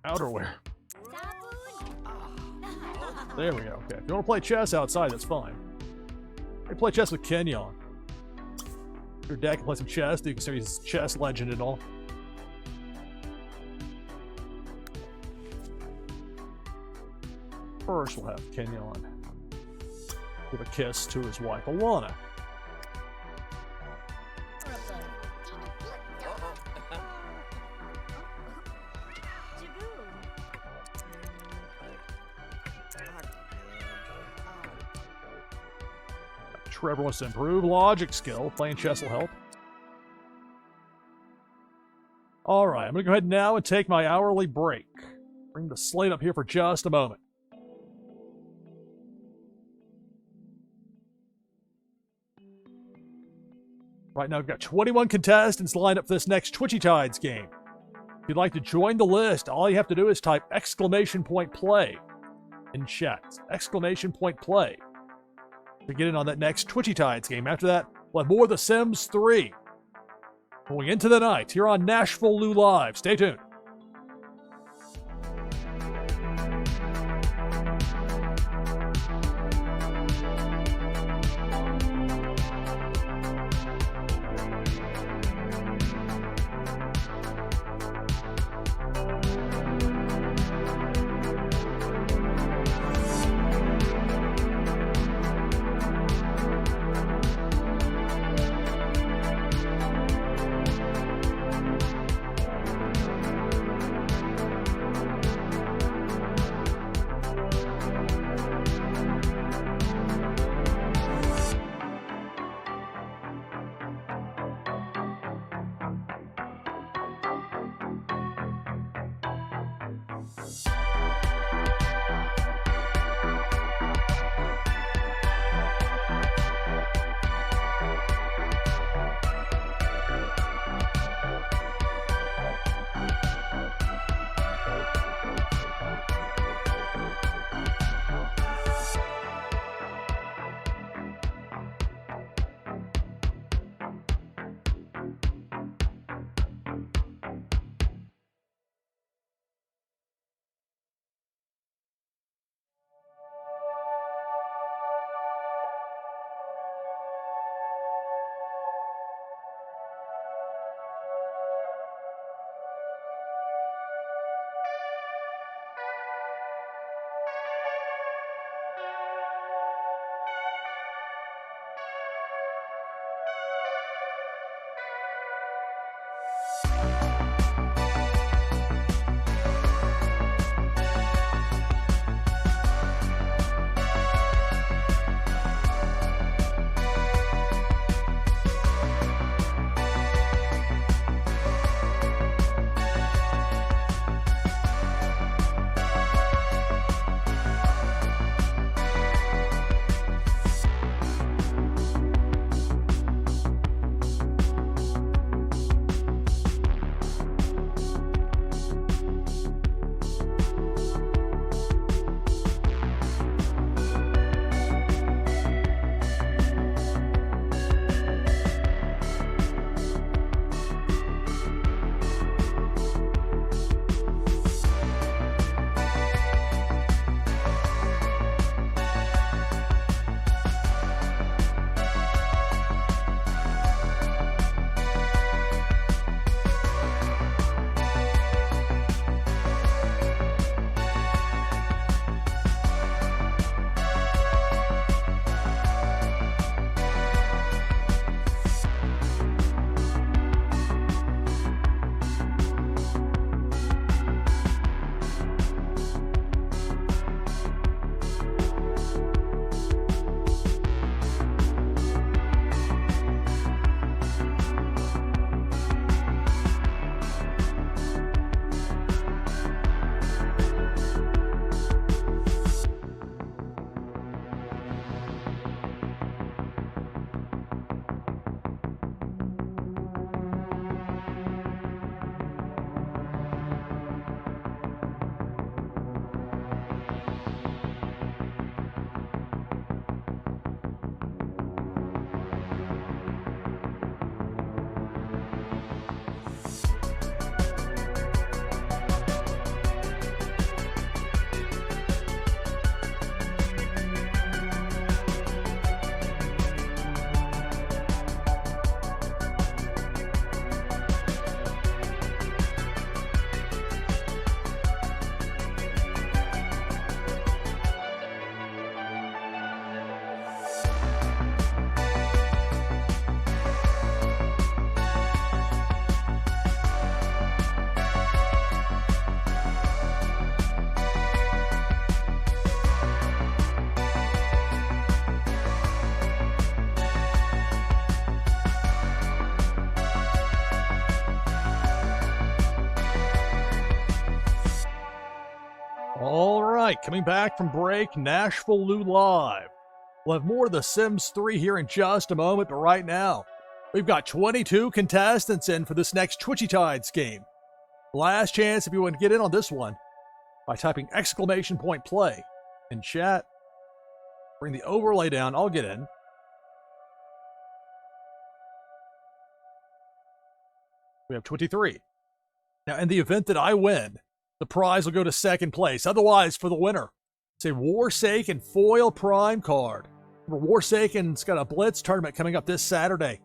Outerwear. There we go. Okay. If you want to play chess outside, that's fine. Hey, play chess with Kenyon. Your deck, play some chess. You can see he's chess legend and all. First, we'll have Kenyon give a kiss to his wife, Alana. Trevor wants to improve logic skill. Playing chess will help. All right, I'm going to go ahead now and take my hourly break. Bring the slate up here for just a moment. Right now, we've got 21 contestants lined up for this next Twitchy Tides game. If you'd like to join the list, all you have to do is type !play in chat. !play. To get in on that next Twitchy Tides game. After that, we'll have more of The Sims 3. Going into the night here on NashvilleLou Live. Stay tuned. right, coming back from break, NashvilleLou Live. We'll have more of The Sims 3 here in just a moment, but right now, we've got 22 contestants in for this next Twitchy Tides game. Last chance if you want to get in on this one by typing !play in chat. Bring the overlay down, I'll get in. We have 23. Now, in the event that I win, the prize will go to second place. Otherwise, for the winner, it's a Warsaken foil prime card. Warsaken's got a Blitz tournament coming up this Saturday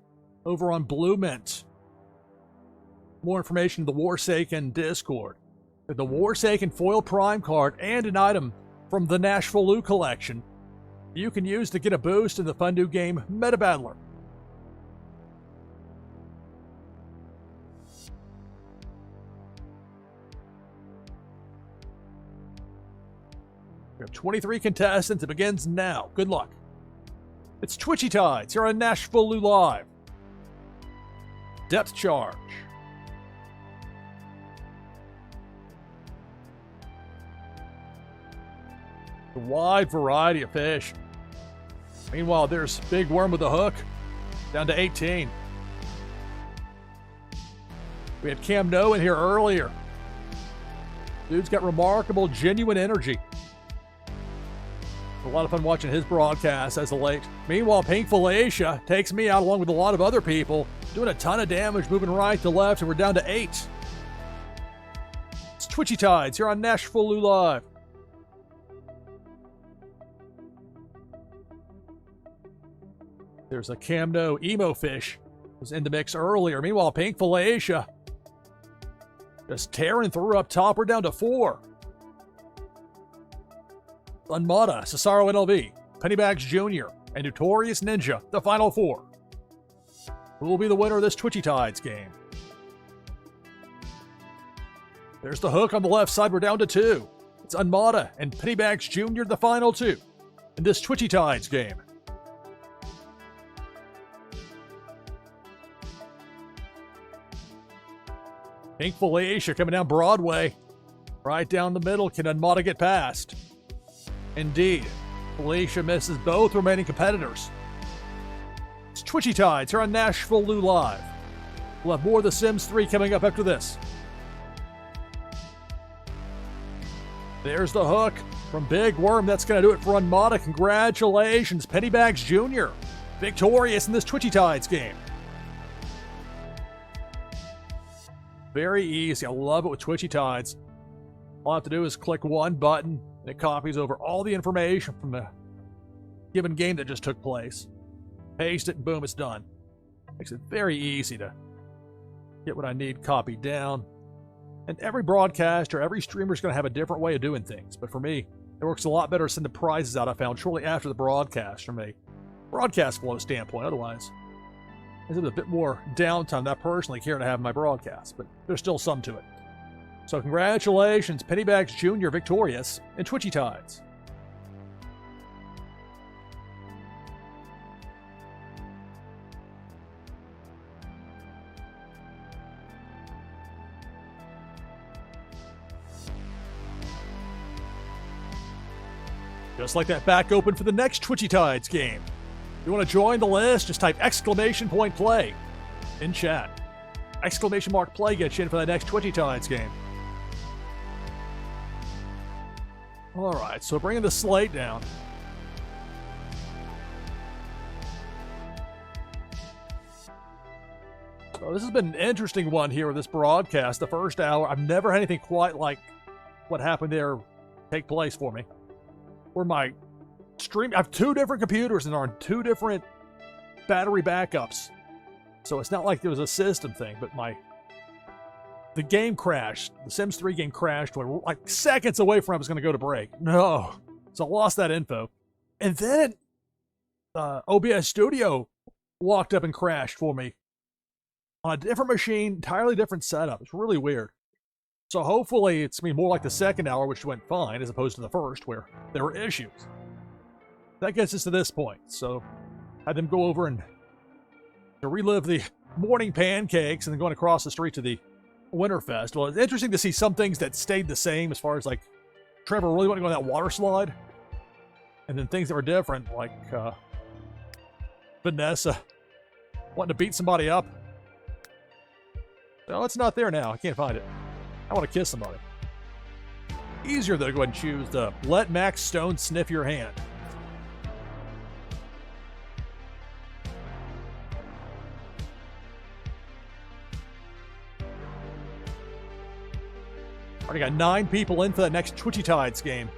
over on Blue Mint. More information in the Warsaken Discord. The Warsaken foil prime card and an item from the NashvilleLou collection you can use to get a boost in the fun new game Meta Battler. We have 23 contestants. It begins now. Good luck. It's Twitchy Tides here on NashvilleLou Live. Depth charge. A wide variety of fish. Meanwhile, there's Big Worm with a hook, down to 18. We had Cam No in here earlier. Dude's got remarkable, genuine energy. A lot of fun watching his broadcast as of late. Meanwhile, Pink Felicia takes me out along with a lot of other people, doing a ton of damage, moving right to left, and we're down to 8. It's Twitchy Tides here on NashvilleLou Live. There's a Cam No emo fish. Was in the mix earlier. Meanwhile, Pink Felicia just tearing through up top. We're down to 4. Unmata, Cesaro NLV, Pennybags Jr., and Notorious Ninja, the final 4. Who will be the winner of this Twitchy Tides game? There's the hook on the left side. We're down to 2. It's Unmata and Pennybags Jr., the final 2 in this Twitchy Tides game. Pink Felicia coming down Broadway. Right down the middle. Can Unmata get past? Indeed. Felicia misses both remaining competitors. It's Twitchy Tides here on NashvilleLou Live. We'll have more of The Sims 3 coming up after this. There's the hook from Big Worm. That's going to do it for Unmata. Congratulations, Pennybags Jr. Victorious in this Twitchy Tides game. Very easy. I love it with Twitchy Tides. All I have to do is click one button, and it copies over all the information from the given game that just took place. Paste it, and boom, it's done. Makes it very easy to get what I need copied down. And every broadcaster, every streamer is going to have a different way of doing things. But for me, it works a lot better to send the prizes out, I found, shortly after the broadcast from a broadcast flow standpoint. Otherwise, there's a bit more downtime that I personally care to have in my broadcast, but there's still some to it. So congratulations, Pennybags Jr. victorious in Twitchy Tides. Just like that, back open for the next Twitchy Tides game. If you want to join the list, just type !play in chat. !play gets you in for the next Twitchy Tides game. Alright, so bringing the slate down. So this has been an interesting one here with this broadcast. The first hour, I've never had anything quite like what happened there take place for me. Where my stream, I have 2 different computers and are on 2 different battery backups. So it's not like there was a system thing, but the game crashed. The Sims 3 game crashed when like seconds away from it was going to go to break. No. So I lost that info. And then OBS Studio walked up and crashed for me on a different machine, entirely different setup. It's really weird. So hopefully it's going to be more like the second hour, which went fine, as opposed to the first, where there were issues. That gets us to this point. So I had them go over and to relive the morning pancakes and then going across the street to the Winter Festival. It's interesting to see some things that stayed the same as far as like Trevor really wanted to go on that water slide. And then things that were different, like Vanessa wanting to beat somebody up. No, it's not there now. I can't find it. I want to kiss somebody. Easier, though, to go ahead and choose the let Max Stone sniff your hand. Already got 9 people in for that next Twitchy Tides game.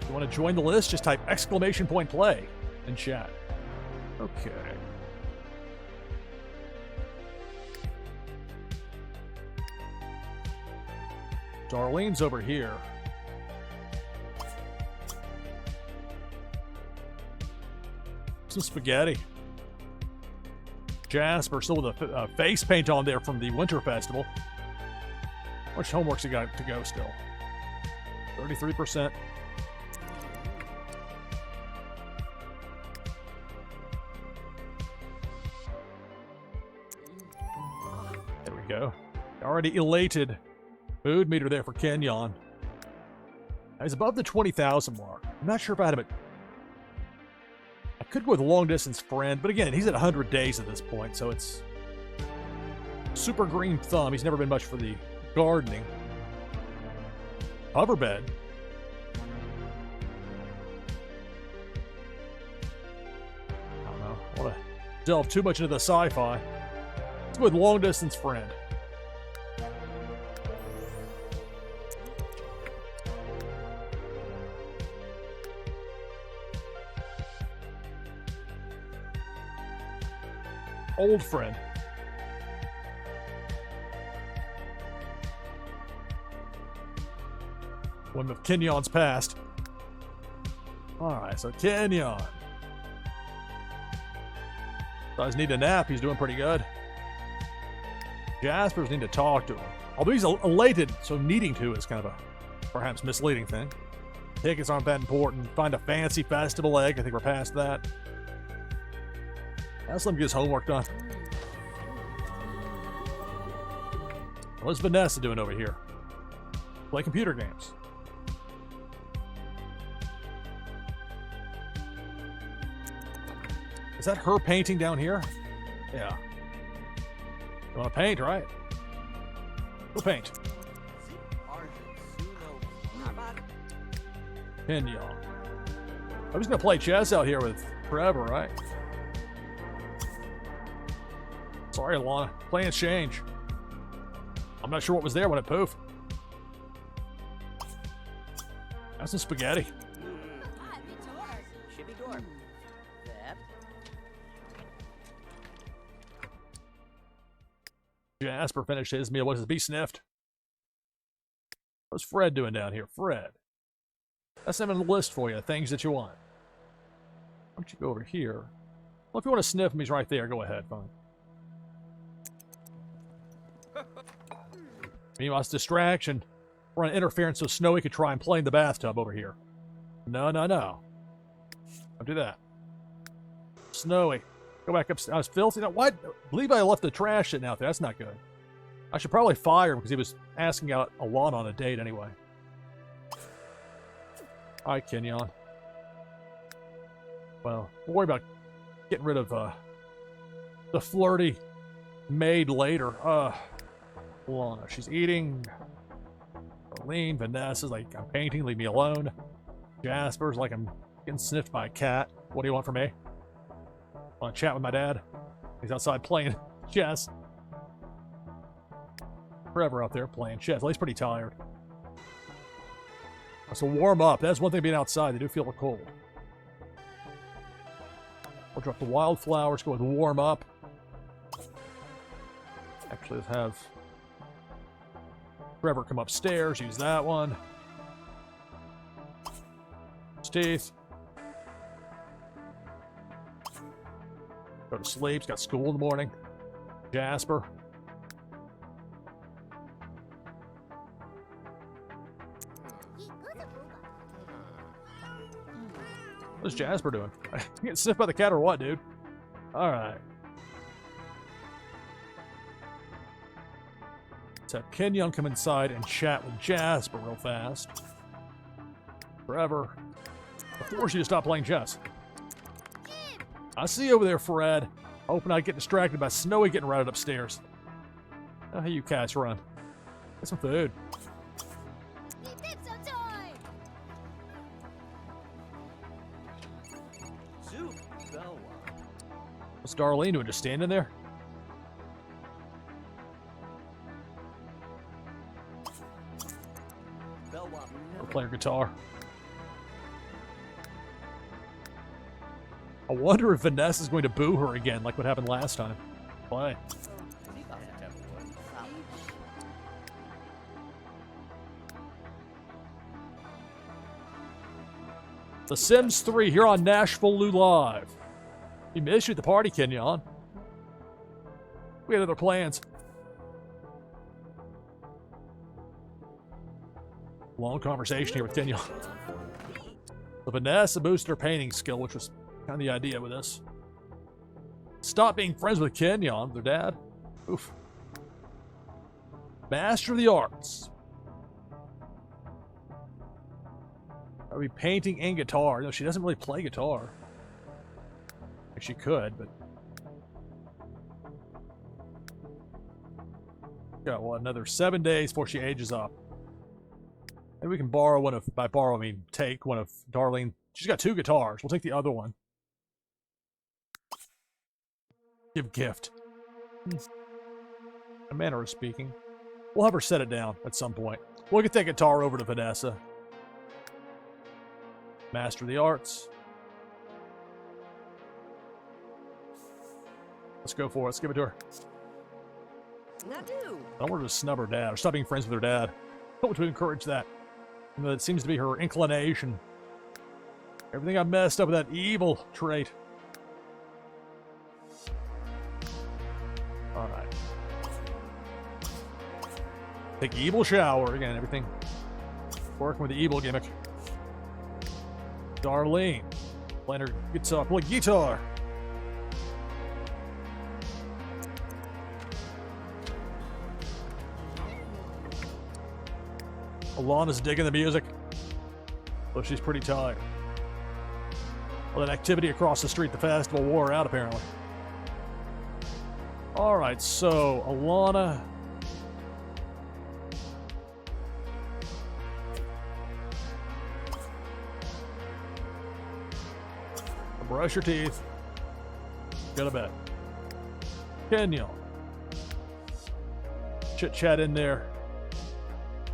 If you want to join the list, just type !play in chat. Okay. Darlene's over here. Some spaghetti. Jasper still with a face paint on there from the Winter Festival. How much homework's he got to go still? 33%. There we go. Already elated. Mood meter there for Kenyon. He's above the 20,000 mark. I'm not sure if I had him at... I could go with a long distance friend, but again, he's at 100 days at this point, so it's... Super green thumb. He's never been much for the gardening. Hoverbed. I don't know. I want to delve too much into the sci-fi. Let's go with long distance friend. Old friend. One of Kenyon's past. Alright, so Kenyon. Does need a nap, he's doing pretty good. Jasper's need to talk to him. Although he's elated, so needing to is kind of a perhaps misleading thing. Tickets aren't that important. Find a fancy festival egg. I think we're past that. Let's let him get his homework done. What's Vanessa doing over here? Play computer games. Is that her painting down here? Yeah. You want to paint, right? Go paint. Kenyon. I'm just going to play chess out here with forever, right? Sorry, Alana. Plans change. I'm not sure what was there when it poofed. That's some spaghetti. Jasper finished his meal. What does it be sniffed? What's Fred doing down here? Fred. That's him in the list for you. Things that you want. Why don't you go over here? Well, if you want to sniff him, he's right there. Go ahead. Fine. Meanwhile, it's distraction. We're on interference so Snowy could try and play in the bathtub over here. No, no, no. Don't do that. Snowy. Go back upstairs. I was filthy. Now, why? I believe I left the trash sitting out there. That's not good. I should probably fire him because he was asking out a lot on a date anyway. All right, Kenyon. Well, we'll worry about getting rid of the flirty maid later. Lana, she's eating. Arlene, Vanessa's like, I'm painting, leave me alone. Jasper's like, I'm getting sniffed by a cat. What do you want from me? Want to chat with my dad? He's outside playing chess. Forever out there playing chess. Well, he's pretty tired. So warm up. That's one thing being outside. They do feel cold. We'll drop the wildflowers, go with warm up. Actually, let's have Trevor come upstairs, use that one. His teeth. Go to sleep, he's got school in the morning. Jasper. What's Jasper doing? You getting sniffed by the cat or what, dude? Alright. Let's have Kenyon come inside and chat with Jasper real fast. Forever. I'll force you to stop playing chess. I see you over there, Fred. Hoping I get distracted by Snowy getting routed upstairs. Oh, hey, you cats, run. Get some food. What's Darlene doing? Just standing there? Or playing guitar. I wonder if Vanessa's going to boo her again, like what happened last time. Play. The Sims 3 here on NashvilleLou Live. You missed you at the party, Kenyon. We had other plans. Long conversation here with Kenyon. So Vanessa boosted her painting skill, which was kind of the idea with this. Stop being friends with Kenyon, their dad. Oof. Master of the arts. Are we painting and guitar? No, she doesn't really play guitar. Like she could, but got what, another 7 days before she ages up. Maybe we can borrow one of, by borrow I mean take one of Darlene. She's got 2 guitars. We'll take the other one. Give gift. A manner of speaking. We'll have her set it down at some point. We'll get that guitar over to Vanessa. Master of the arts. Let's go for it. Let's give it to her. I don't want her to snub her dad or stop being friends with her dad. I don't want to encourage that. You know, that seems to be her inclination. Everything I messed up with that evil trait. Alright. Take evil shower again, everything. Working with the evil gimmick. Darlene. Playing her guitar. Play guitar. Alana's digging the music. Though she's pretty tired. Well, that activity across the street, the festival, wore her out apparently. Alright, so Alana. Brush your teeth. Go to bed. Kenyon. Chit chat in there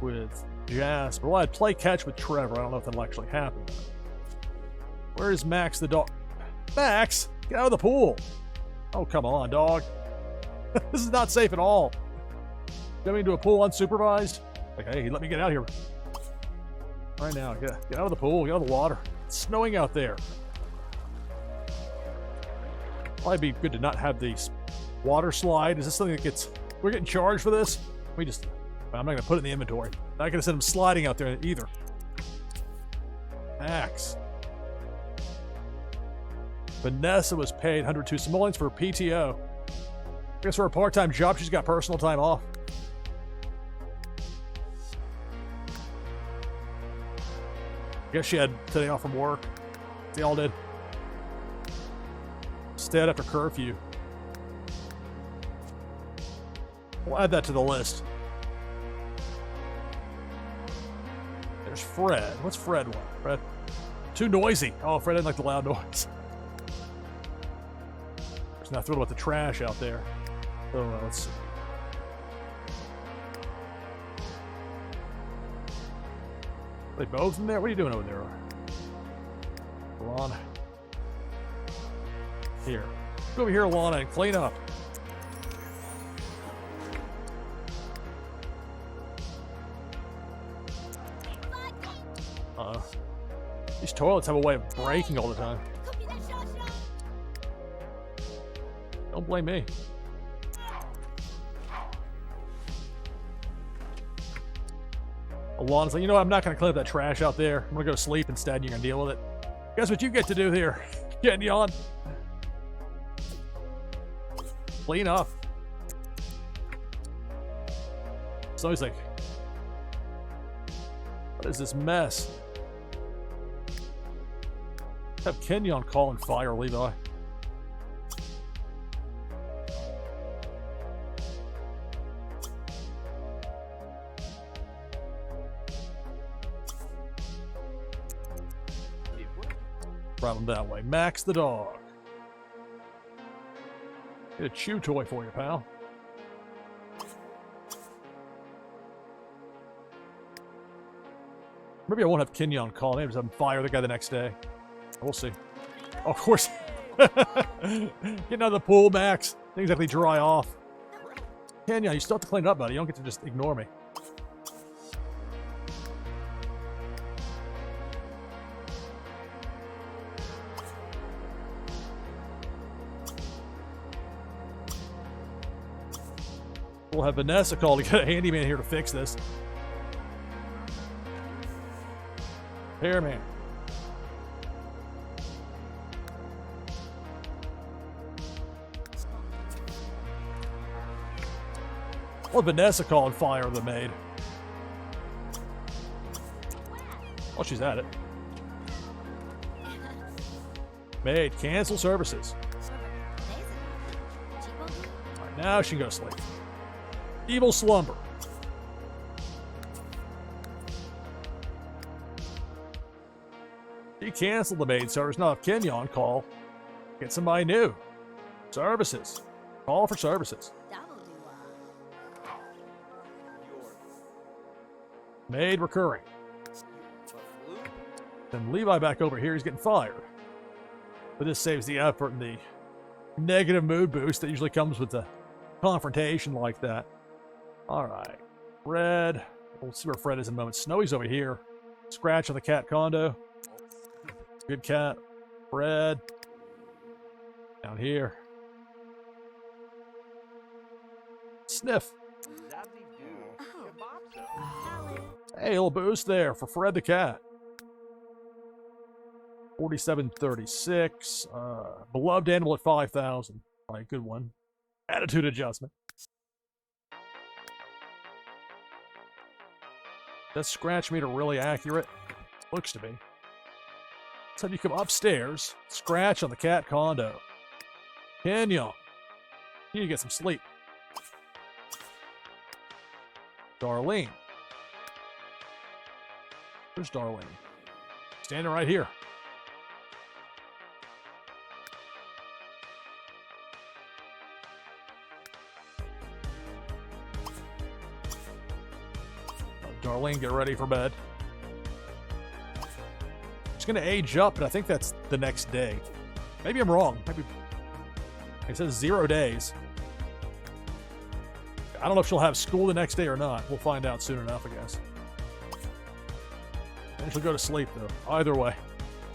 with Jasper. Well, I'd play catch with Trevor. I don't know if that'll actually happen. Where is Max the dog? Max, get out of the pool. Oh, come on, dog. This is not safe at all. Coming into a pool unsupervised? Like, hey, let me get out here. Right now, get out of the pool, get out of the water. It's snowing out there. Probably be good to not have these water slide. Is this something that gets... We're getting charged for this? We just... I'm not going to put it in the inventory. I'm not going to send them sliding out there either. Max. Vanessa was paid 102 simoleons for PTO. I guess for a part-time job, she's got personal time off. I guess she had today off from work. They all did. Stayed after curfew. We'll add that to the list. There's Fred. What's Fred want? Fred? Too noisy. Oh, Fred didn't like the loud noise. He's not thrilled about the trash out there. So let's see. Are they both in there? What are you doing over there? Alana. Here. Go over here, Alana, and clean up. These toilets have a way of breaking all the time. Don't blame me. Alana's like, you know what? I'm not going to clean up that trash out there. I'm going to go sleep instead, and you're going to deal with it. Guess what you get to do here? Getting on. Clean up. So he's like, what is this mess? Have Kenyon call and fire Levi. Problem that way. Max the dog. Get a chew toy for you, pal. Maybe I won't have Kenyon call. Maybe just have him fire the guy the next day. We'll see. Oh, of course. Getting out of the pool, Max. Didn't exactly dry off. Kenyon, you still have to clean it up, buddy. You don't get to just ignore me. We'll have Vanessa call to get a handyman here to fix this. Here, man. Well, Vanessa call and fire the maid. Oh, she's at it. Maid, cancel services. All right, now she can go to sleep. Evil slumber. She canceled the maid service. Now, if Kenyon call, get somebody new. Services. Call for services. Maid recurring. Then Levi back over here. He's getting fired. But this saves the effort and the negative mood boost that usually comes with the confrontation like that. All right. Fred. We'll see where Fred is in a moment. Snowy's over here. Scratch on the cat condo. Good cat. Fred. Down here. Sniff. Hey, a little boost there for Fred the cat. 4736. Beloved animal at 5,000. All right, good one. Attitude adjustment. That scratch meter really accurate? Looks to be. Let's have you come upstairs. Scratch on the cat condo. Kenyon. You need to get some sleep. Darlene. Where's Darlene? Standing right here. Darlene, get ready for bed. It's going to age up, but I think that's the next day. Maybe I'm wrong. Maybe it says 0 days. I don't know if she'll have school the next day or not. We'll find out soon enough, I guess. And she'll go to sleep, though. Either way,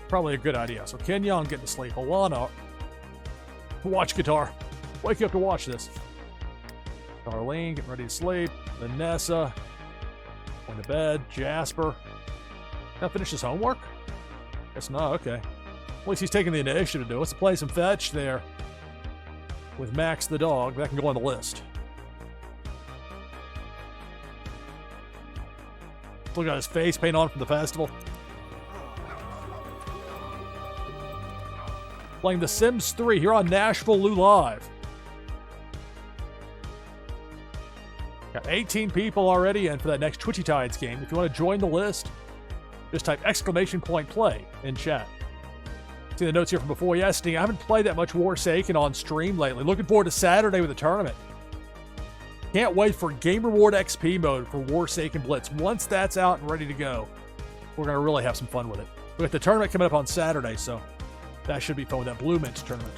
probably a good idea. So Kenyon getting to sleep. Alana, watch guitar. Wake you up to watch this. Darlene getting ready to sleep. Vanessa going to bed. Jasper. Now finish his homework? Guess not. Okay. At least he's taking the initiative to do it. Let's play some fetch there with Max the dog. That can go on the list. Look at his face paint on from the festival. Playing The Sims 3 here on NashvilleLou Live. Got 18 people already in for that next Twitchy Tides game. If you want to join the list, just type !play in chat. See the notes here from before yesterday. I haven't played that much Forsaken on stream lately. Looking forward to Saturday with the tournament. Can't wait for Game Reward XP mode for Forsaken Blitz. Once that's out and ready to go, we're going to really have some fun with it. We got the tournament coming up on Saturday, so that should be fun with that Blue Mint tournament.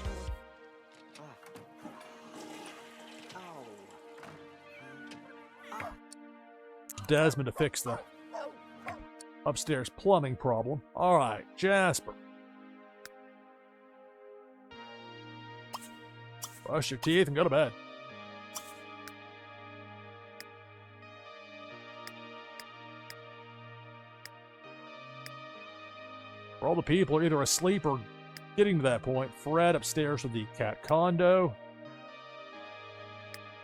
Desmond to fix the upstairs plumbing problem. All right, Jasper. Brush your teeth and go to bed. All the people are either asleep or getting to that point. Fred upstairs with the cat condo.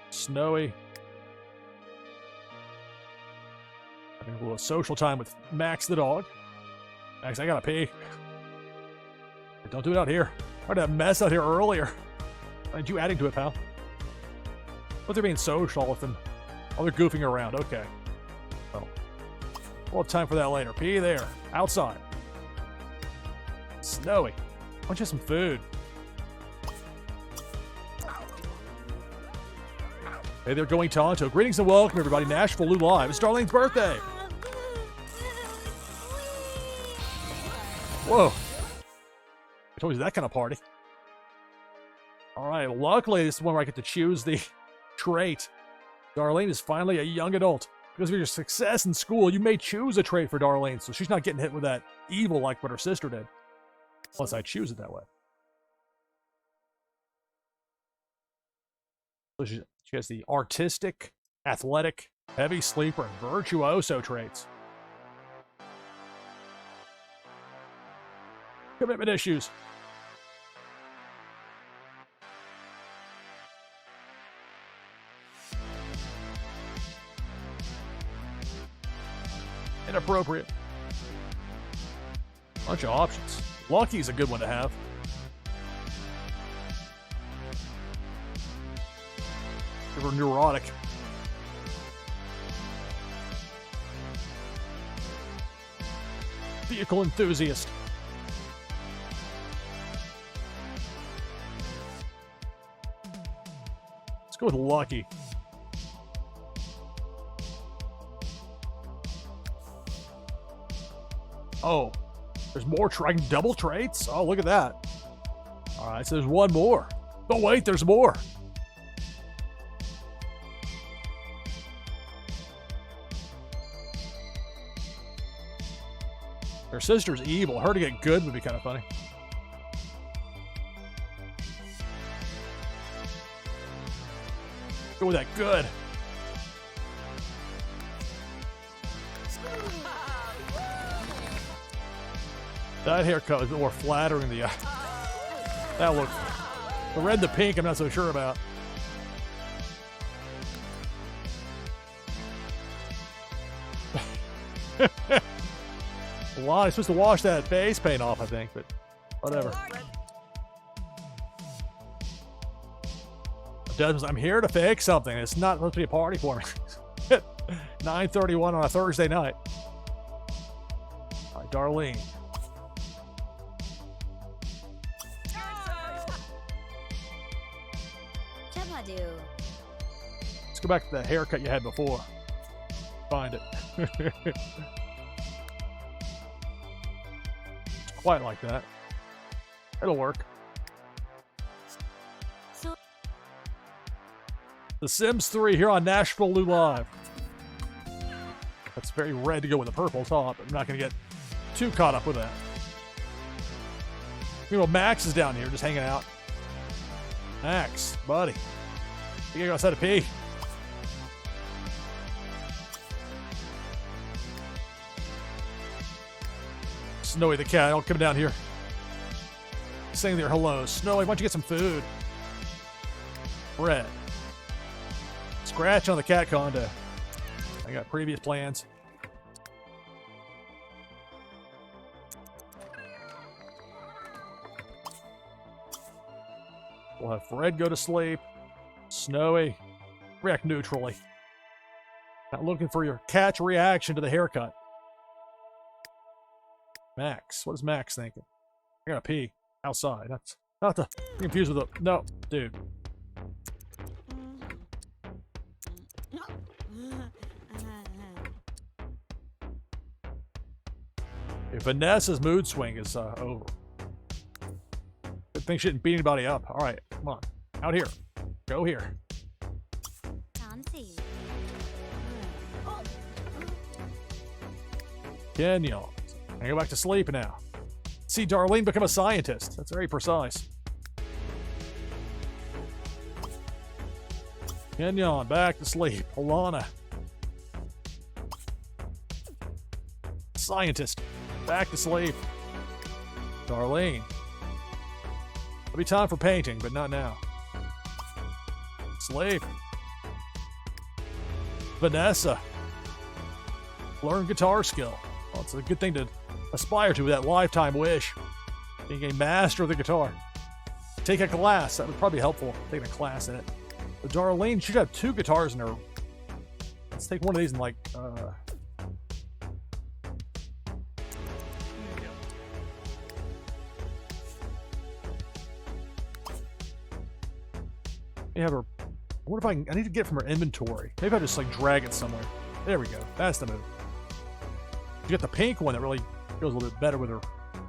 Snowy. Having a little social time with Max the dog. Max, I gotta pee. Don't do it out here. I had a mess out here earlier. Why aren't you adding to it, pal? But they're being social with them. Oh, they're goofing around. Okay. Well, we'll have time for that later. Be there. Outside. Snowy. Why don't you have some food? Hey there, Going Tonto. Greetings and welcome, everybody. NashvilleLou Live. It's Darlene's birthday. Whoa. I told you that kind of party. All right, luckily this is one where I get to choose the trait. Darlene is finally a young adult. Because of your success in school, you may choose a trait for Darlene, so she's not getting hit with that evil like what her sister did. Unless I choose it that way. So she has the artistic, athletic, heavy sleeper, and virtuoso traits. Commitment issues. Inappropriate. Bunch of options. Lucky is a good one to have. You're neurotic. Vehicle enthusiast. Let's go with lucky. Oh, there's more. I can double traits? Oh, look at that. All right, so there's one more. Oh, wait, there's more. Her sister's evil. Her to get good would be kind of funny. Go with that good. That haircut is a bit more flattering. That looks. The red and the pink, I'm not so sure about. Well, I'm supposed to wash that face paint off, I think, but whatever. I'm here to fix something. It's not supposed to be a party for me. 9:31 on a Thursday night. All right, Darlene. Let's go back to the haircut you had before. Find it. Quite like that. It'll work. The Sims 3 here on NashvilleLou Live. That's very red to go with a purple top. I'm not going to get too caught up with that. You know, Max is down here just hanging out. Max, buddy. You gotta go outside to pee. Snowy the cat, I'll come down here. Saying their hello. Snowy, why don't you get some food? Bread. Scratch on the cat condo. I got previous plans. We'll have Fred go to sleep. Snowy, react neutrally. Not looking for your cat's reaction to the haircut. Max, what is Max thinking? I gotta pee outside. That's not to be confused with the. No, dude. If Vanessa's mood swing is over. Good thing she didn't beat anybody up. All right, come on, out here. Go here. Kenyon. I go back to sleep now. See Darlene become a scientist. That's very precise. Kenyon, back to sleep. Alana. Scientist. Back to sleep. Darlene. It'll be time for painting, but not now. Sleep. Vanessa. Learn guitar skill. Well, it's a good thing to aspire to with that lifetime wish. Being a master of the guitar. Take a class. That would probably be helpful. Taking a class in it. But Darlene should have 2 guitars in her. Let's take one of these and like, have her. What if I need to get it from her inventory? Maybe I just like drag it somewhere. There we go. That's the move. You get the pink one that really goes a little bit better with her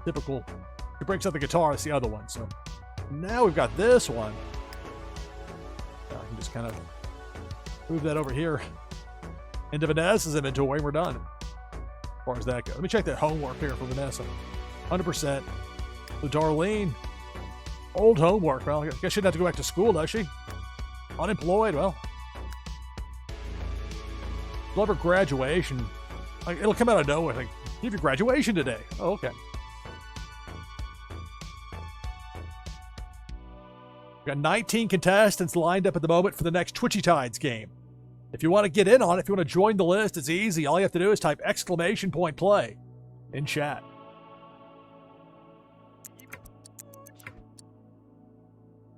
typical. It breaks out the guitar. It's the other one. So now we've got this one. I can just kind of move that over here into Vanessa's inventory, and we're done. As far as that goes. Let me check that homework here for Vanessa. 100%. So Darlene, old homework. Well, I guess she didn't have to go back to school, does she? Unemployed. Well, love her graduation. Like, it'll come out of nowhere. Like, you have your graduation today. Oh, okay. We've got 19 contestants lined up at the moment for the next Twitchy Tides game. If you want to get in on it, if you want to join the list, it's easy. All you have to do is type !play in chat.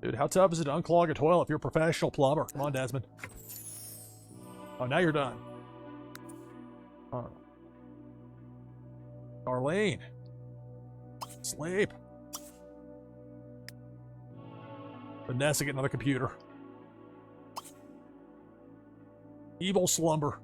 Dude, how tough is it to unclog a toilet if you're a professional plumber? Come on, Desmond. Oh, now you're done. Oh. Darlene. Sleep. Vanessa, get another computer. Evil slumber.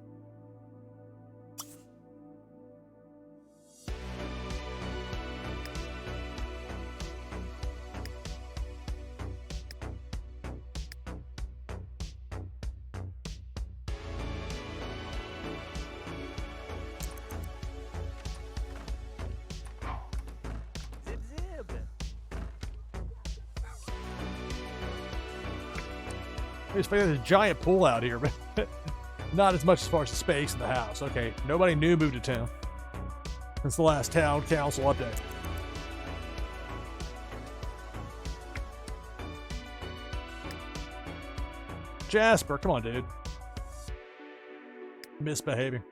There's a giant pool out here, but not as much as far as the space in the house. Okay, nobody new moved to town since the last town council update. Jasper, come on, dude. Misbehaving.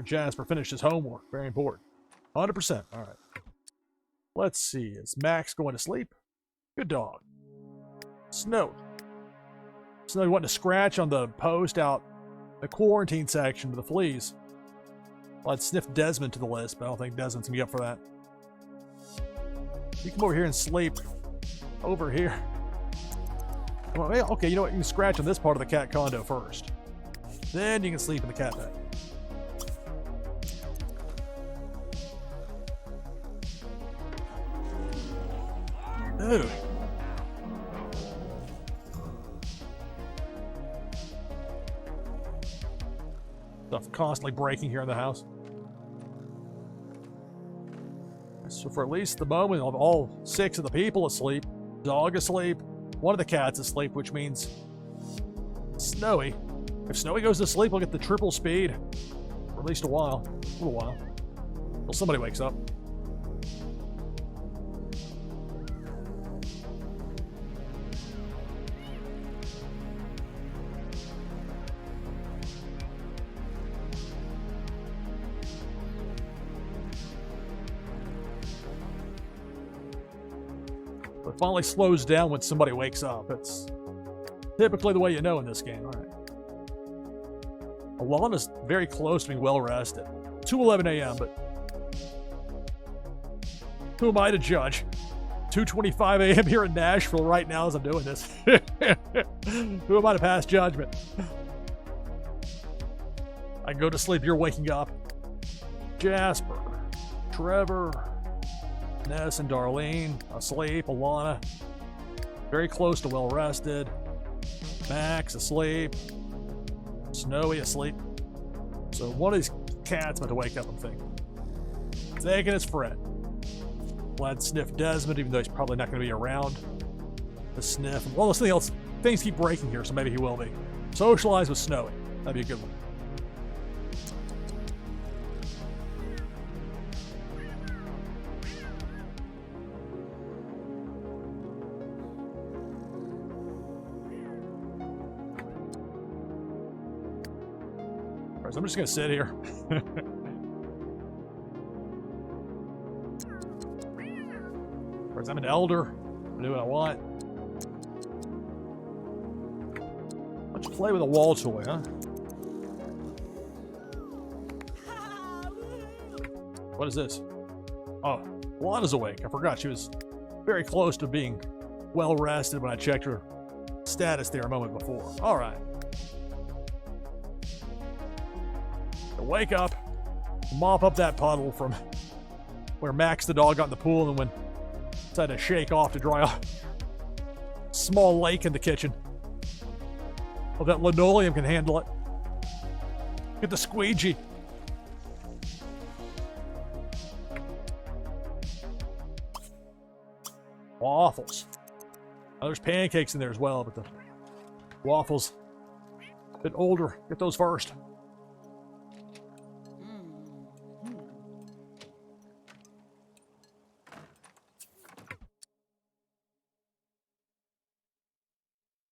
Jasper finished his homework. Very important. 100%. All right. Let's see. Is Max going to sleep? Good dog. Snow. Snow wanting to scratch on the post out the quarantine section with the fleas. Well, I'd sniff Desmond to the list, but I don't think Desmond's going to be up for that. You come over here and sleep. Over here. Well, okay, you know what? You can scratch on this part of the cat condo first. Then you can sleep in the cat bed. Dude. Stuff constantly breaking here in the house. So for at least the moment, of all 6 of the people asleep, dog asleep, one of the cats asleep, which means Snowy. If Snowy goes to sleep, we'll get the triple speed for at least a while. A little while. Until somebody wakes up. It finally slows down when somebody wakes up. It's typically the way you know in this game. All right. Alana's very close to being well rested. 2:11 a.m., but who am I to judge? 2:25 a.m. here in Nashville right now as I'm doing this. Who am I to pass judgment? I go to sleep, you're waking up. Jasper, Trevor, Ness and Darlene, asleep. Alana, very close to well rested. Max, asleep. Snowy, asleep. So one of these cats about to wake up, I'm thinking. Taking his friend. Glad to sniff Desmond, even though he's probably not going to be around to sniff. Well, there's something else. Things keep breaking here, so maybe he will be. Socialize with Snowy. That'd be a good one. Right, so I'm just gonna sit here. Whereas I'm an elder. I do what I want. Why don't you play with a wall toy, huh? What is this? Oh, Lana's awake. I forgot she was very close to being well rested when I checked her status there a moment before. All right. So wake up, mop up that puddle from where Max the dog got in the pool and when decided to shake off to dry off. Small lake in the kitchen. Oh, that linoleum can handle it. Get the squeegee. Waffles. Oh, there's pancakes in there as well, but the waffles a bit older. Get those first.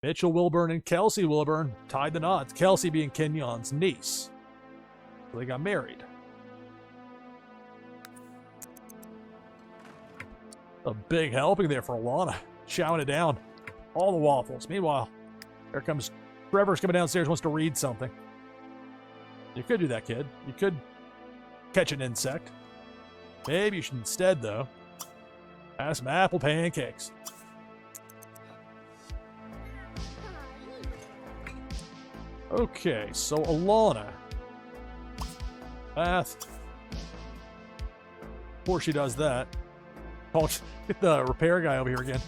Mitchell Wilburn and Kelsey Wilburn tied the knots. Kelsey being Kenyon's niece. So they got married. A big helping there for Alana. Chowing it down. All the waffles. Meanwhile, here comes Trevor's coming downstairs, wants to read something. You could do that, kid. You could catch an insect. Maybe you should instead, though, have some apple pancakes. Okay, so Alana. Bath. Before she does that, oh, get the repair guy over here again.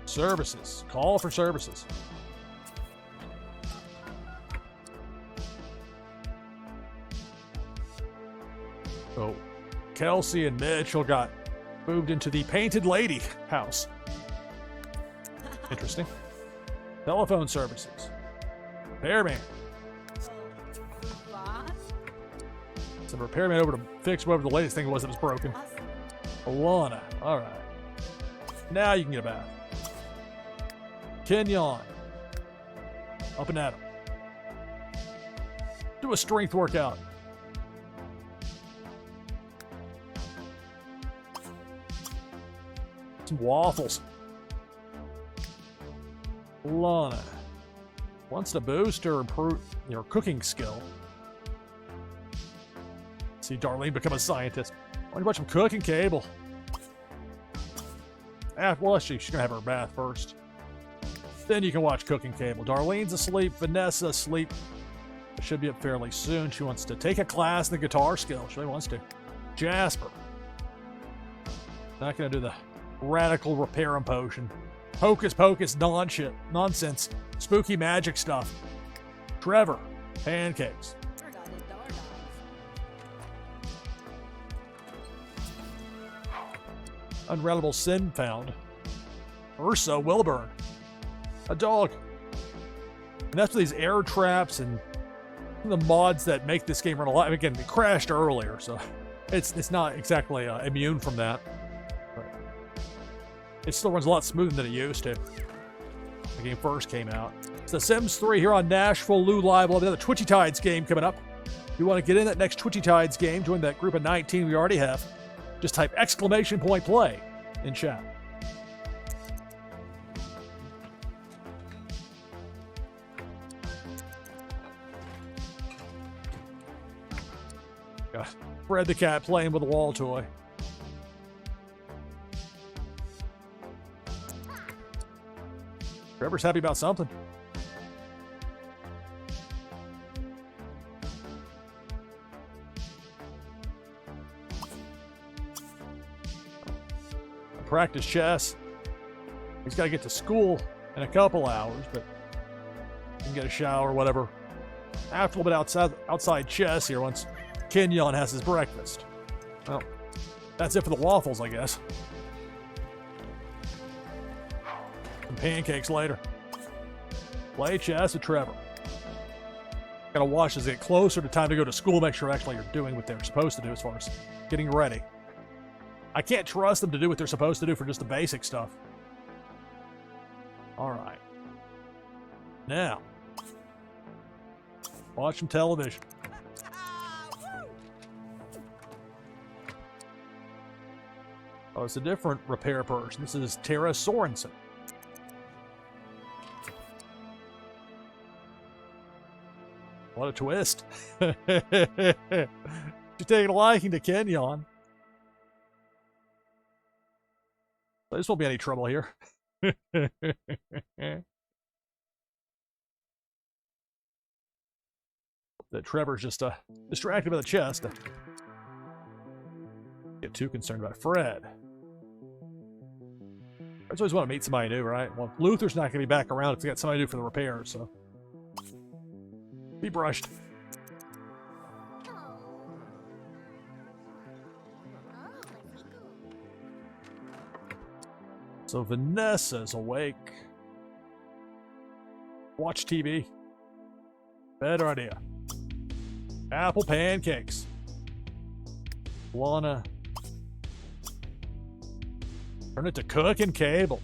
Services. Call for services. So, Kelsey and Mitchell got moved into the Painted Lady house. Interesting. Telephone services. Repairman. Some repairman over to fix whatever the latest thing was that was broken. Alana. All right. Now you can get a bath. Kenyon. Up and at him. Do a strength workout. Some waffles. Lana wants to boost or improve your cooking skill. See Darlene become a scientist. Why don't you watch some cooking cable? Well, she's gonna have her bath first. Then you can watch cooking cable. Darlene's asleep. Vanessa asleep. Should be up fairly soon. She wants to take a class in the guitar skill. She really wants to. Jasper. Not gonna do the radical repair and potion. Hocus pocus nonsense. Spooky magic stuff. Trevor. Pancakes. Unreadable sin found. Ursa Wilburn. A dog. And that's for these air traps and the mods that make this game run a lot. Again, it crashed earlier, so it's not exactly immune from that. It still runs a lot smoother than it used to. The game first came out. It's The Sims 3 here on NashvilleLou Live. We'll have another Twitchy Tides game coming up. If you want to get in that next Twitchy Tides game, join that group of 19 we already have. Just type !play in chat. Got Fred the cat playing with a wall toy. Trevor's happy about something. Practice chess. He's got to get to school in a couple hours, but he can get a shower or whatever. After a little bit outside chess here once Kenyon has his breakfast. Well, that's it for the waffles, I guess. Some pancakes later. Play chess with Trevor. Gotta watch as they get closer to time to go to school, make sure actually you're doing what they're supposed to do as far as getting ready. I can't trust them to do what they're supposed to do for just the basic stuff. All right. Now, watch some television. Oh, it's a different repair person. This is Tara Sorensen. What a twist. She's taking a liking to Kenyon. This won't be any trouble here. That Trevor's just distracted by the chest. Get too concerned about Fred. I always want to meet somebody new, right? Well, Luther's not going to be back around if we got somebody new for the repairs, so. Be brushed. So Vanessa's awake. Watch TV. Better idea. Apple pancakes. Lana. Turn it to cooking cable.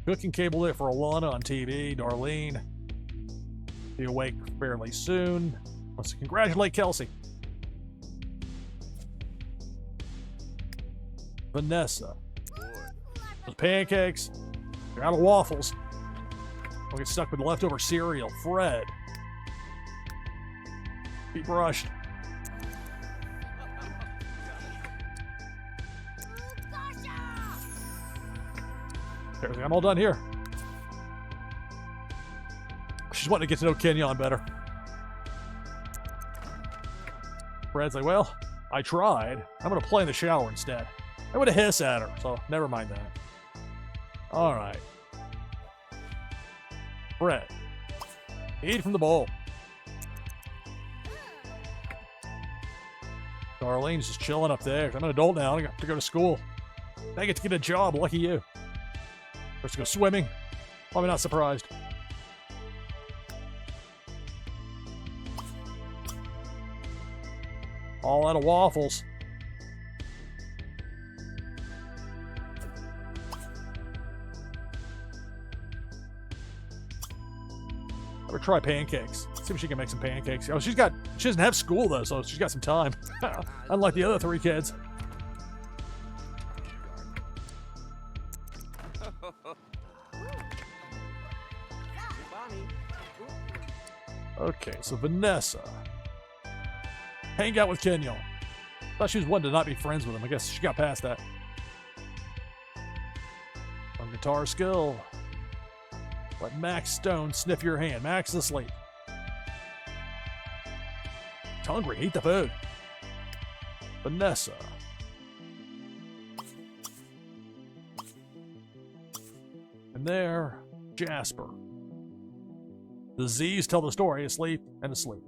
Cooking cable there for Alana on TV. Darlene. Be awake fairly soon. Let's congratulate Kelsey. Vanessa. Those pancakes. They're out of waffles. I'll get stuck with the leftover cereal. Fred. Be brushed. I'm all done here. She's wanting to get to know Kenyon better. Fred's like, well, I tried. I'm going to play in the shower instead. I would have hiss at her, so never mind that. All right. Fred. Eat from the bowl. Darlene's just chilling up there. I'm an adult now. I got to go to school. I get to get a job. Lucky you. First to go swimming. I'm not surprised. All out of waffles. Ever try pancakes? See if she can make some pancakes. Oh, she doesn't have school though, so she's got some time. Unlike the other three kids. Okay, so Vanessa. Hang out with Kenyon. Thought she was one to not be friends with him. I guess she got past that. On guitar skill. Let Max Stone sniff your hand. Max is asleep. It's hungry. Eat the food. Vanessa. And there, Jasper. The Z's tell the story, asleep and asleep.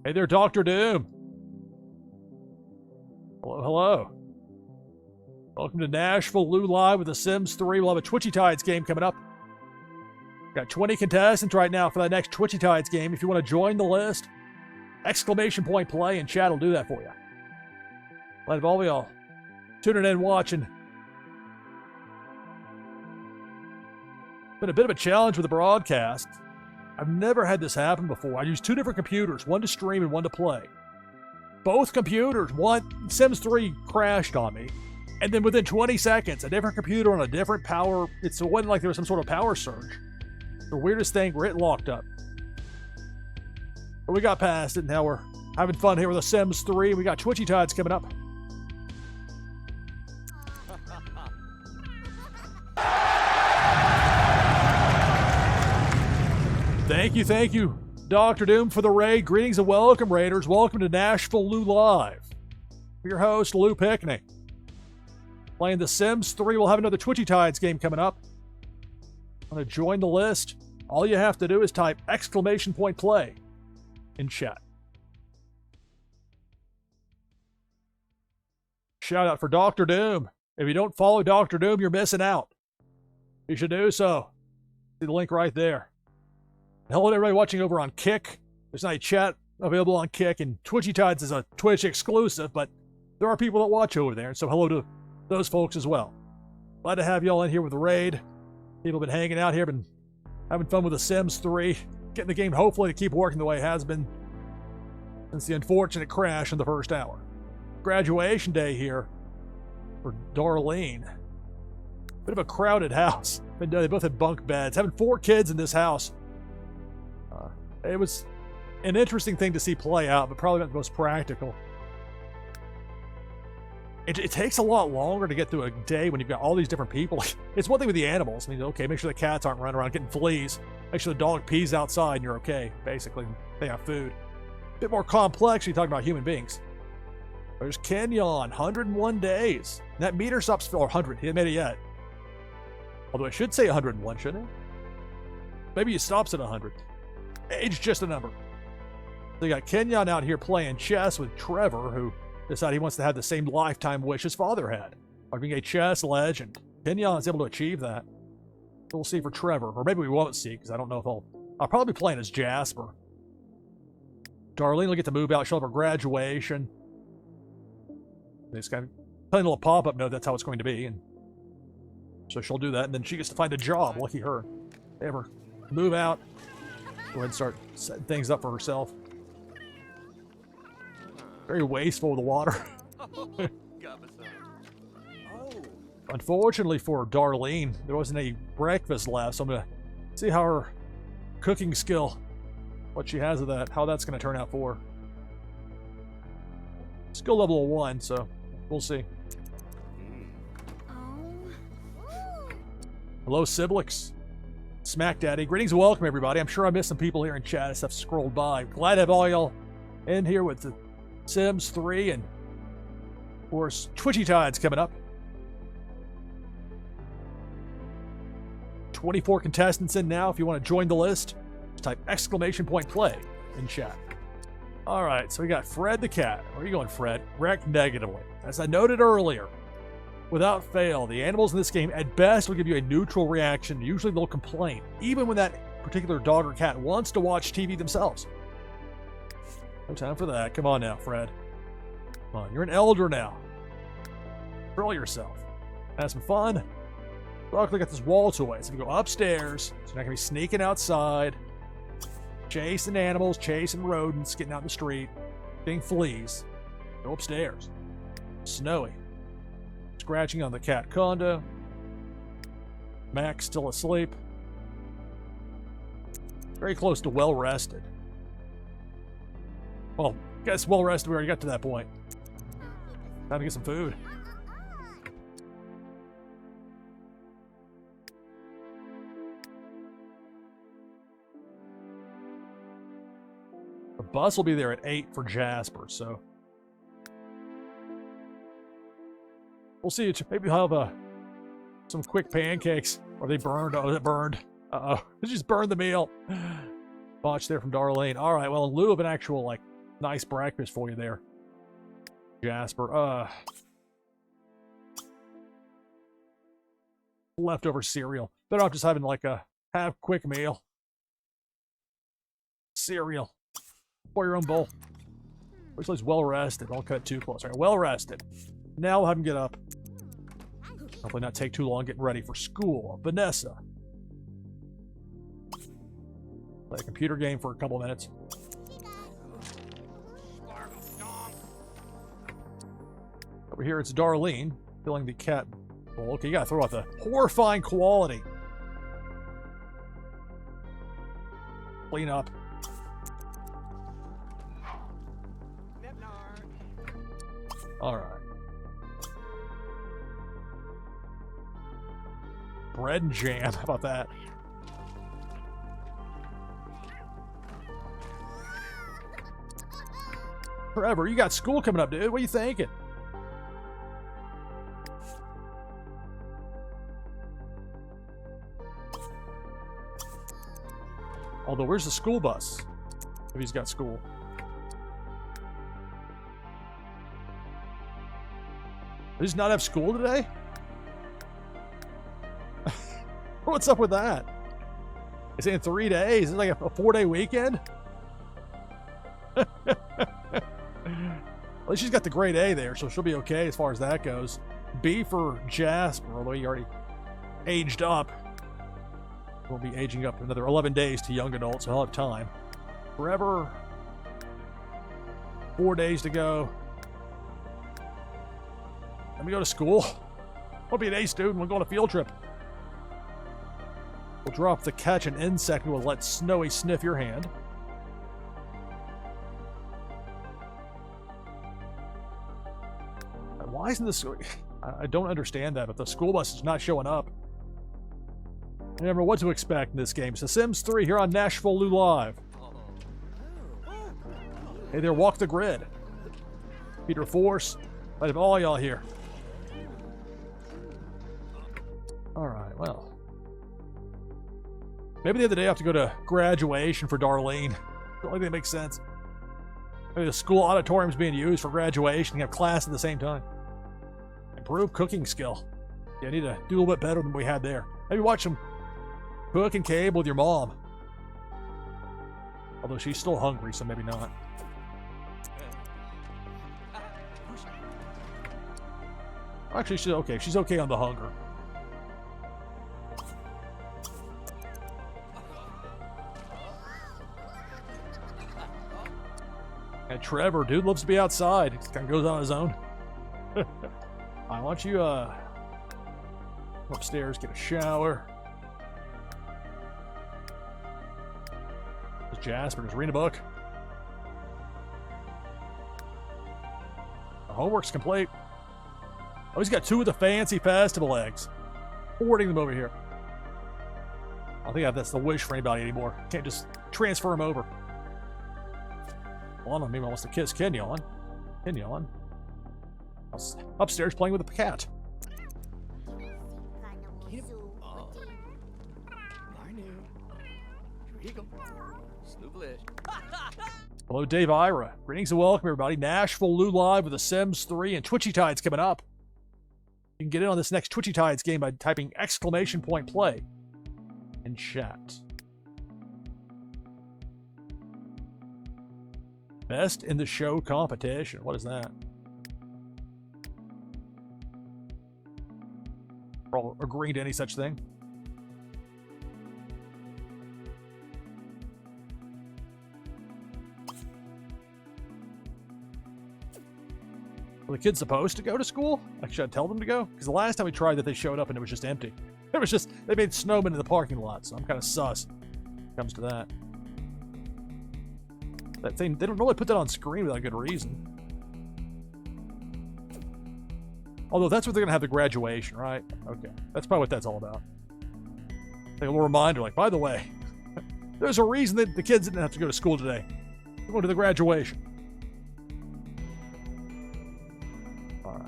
Hey there, Dr. Doom. Hello, hello. Welcome to NashvilleLou Live with The Sims 3. We'll have a Twitchy Tides game coming up. Got 20 contestants right now for that next Twitchy Tides game. If you want to join the list, exclamation point play and chat will do that for you. Glad of all y'all tuning in, watching. Been a bit of a challenge with the broadcast. I've never had this happen before. I used two different computers, one to stream and one to play. Both computers, Sims 3 crashed on me, and then within 20 seconds, a different computer on a different power. It wasn't like there was some sort of power surge. The weirdest thing, we're locked up. But we got past it, and now we're having fun here with The Sims 3. We got Twitchy Tides coming up. Thank you, Dr. Doom, for the raid. Greetings and welcome, Raiders. Welcome to NashvilleLou Live. I'm your host, Lou Pickney. Playing The Sims 3. We'll have another Twitchy Tides game coming up. Want to join the list? All you have to do is type exclamation point play in chat. Shout out for Dr. Doom. If you don't follow Dr. Doom, you're missing out. You should do so. See the link right there. Hello to everybody watching over on Kick. There's a nice chat available on Kick, and Twitchy Tides is a Twitch exclusive, but there are people that watch over there, so hello to those folks as well. Glad to have y'all in here with the raid. People have been hanging out here, been having fun with The Sims 3, getting the game hopefully to keep working the way it has been since the unfortunate crash in the first hour. Graduation day here for Darlene. Bit of a crowded house. They both had bunk beds. Having 4 kids in this house. It was an interesting thing to see play out, but probably not the most practical. It takes a lot longer to get through a day when you've got all these different people. It's one thing with the animals. I mean, okay, make sure the cats aren't running around getting fleas. Make sure the dog pees outside and you're okay, basically. They have food. A bit more complex when you talk about human beings. There's Kenyon, 101 days. And that meter stops for 100. He hasn't made it yet. Although it should say 101, shouldn't it? Maybe it stops at 100. Age just a number. So you got Kenyon out here playing chess with Trevor, who decided he wants to have the same lifetime wish his father had, by being a chess legend. Kenyon is able to achieve that. So we'll see for Trevor, or maybe we won't see, because I don't know if I'll probably be playing as Jasper. Darlene will get to move out. She'll have her graduation. This guy playing a little pop-up note. That's how it's going to be, and so she'll do that, and then she gets to find a job. Lucky her. They have her move out. Go ahead and start setting things up for herself. Very wasteful with the water. Unfortunately for Darlene, there wasn't any breakfast left, so I'm going to see how her cooking skill, what she has of that, how that's going to turn out for her. Skill level 1, so we'll see. Hello, Siblix. Smack Daddy. Greetings and welcome, everybody. I'm sure I missed some people here in chat as stuff scrolled by. Glad to have all y'all in here with the Sims 3 and, of course, Twitchy Tides coming up. 24 contestants in now. If you want to join the list, just type !play in chat. All right, so we got Fred the cat. Where are you going, Fred? Wrecked negatively. As I noted earlier, without fail, the animals in this game at best will give you a neutral reaction. Usually they'll complain, even when that particular dog or cat wants to watch TV themselves. No time for that. Come on now, Fred. Come on, you're an elder now. Control yourself. Have some fun. Luckily, got this wall toy. So if you go upstairs, so you're not going to be sneaking outside, chasing animals, chasing rodents, getting out in the street, getting fleas. Go upstairs. Snowy. Scratching on the cat condo. Max still asleep. Very close to well rested. Well, guess well rested, we already got to that point. Time to get some food. The bus will be there at 8 for Jasper, so we'll see. Maybe we'll have some quick pancakes. Or they burned. Oh, it burned. Uh-oh. It just burned the meal. Botch there from Darlene. All right, well, in lieu of an actual, like, nice breakfast for you there, Jasper. Leftover cereal. Better off just having, like, a quick meal. Cereal. Pour your own bowl. Which looks well rested. Don't cut too close. All right, well rested. Now we'll have him get up. Hopefully not take too long getting ready for school. Vanessa. Play a computer game for a couple minutes. Over here it's Darlene filling the cat bowl. Okay, you gotta throw out the horrifying quality. Clean up. All right. Bread and jam. How about that? Trevor, you got school coming up, dude. What are you thinking? Although, where's the school bus? If he's got school. Does he not have school today? What's up with that? It's in 3 days. It's like a 4-day weekend? At least she's got the grade A there, so she'll be okay as far as that goes. B for Jasper, although he already aged up. We'll be aging up another 11 days to young adults, so he'll have time. Forever. 4 days to go. Let me go to school. I'll be an A student. We'll go on a field trip. We'll drop the catch an insect and we'll let Snowy sniff your hand. Why isn't this... I don't understand that, but the school bus is not showing up. I never know what to expect in this game. So Sims 3 here on NashvilleLou Live. Hey there, walk the grid. Peter Force, let have all y'all here. Alright, well. Maybe the other day I have to go to graduation for Darlene. I don't think that makes sense. Maybe the school auditorium's being used for graduation and have class at the same time. Improve cooking skill. Yeah, I need to do a little bit better than we had there. Maybe watch some cook and cable with your mom. Although she's still hungry, so maybe not. Actually, she's okay. She's okay on the hunger. And Trevor, dude loves to be outside. He kind of goes on his own. I want you upstairs, get a shower. There's Jasper, just reading a book. The homework's complete. Oh, he's got 2 of the fancy festival eggs. Hoarding them over here. I don't think that's the wish for anybody anymore. Can't just transfer them over. One of them wants to kiss Kenyon. Kenyon. Upstairs playing with the cat. Hello, Dave Ira. Greetings and welcome, everybody. NashvilleLou Live with The Sims 3 and Twitchy Tides coming up. You can get in on this next Twitchy Tides game by typing !play in chat. Best in the show competition. What is that? We're all agreeing to any such thing. Are the kids supposed to go to school? Like, should I tell them to go? Because the last time we tried that, they showed up and it was just empty. It was just, they made snowmen in the parking lot, so I'm kind of sus when it comes to that. That thing, they don't really put that on screen without a good reason. Although that's what they're going to have the graduation, right? Okay. That's probably what that's all about. Like a little reminder, like, by the way, there's a reason that the kids didn't have to go to school today. They're going to the graduation. All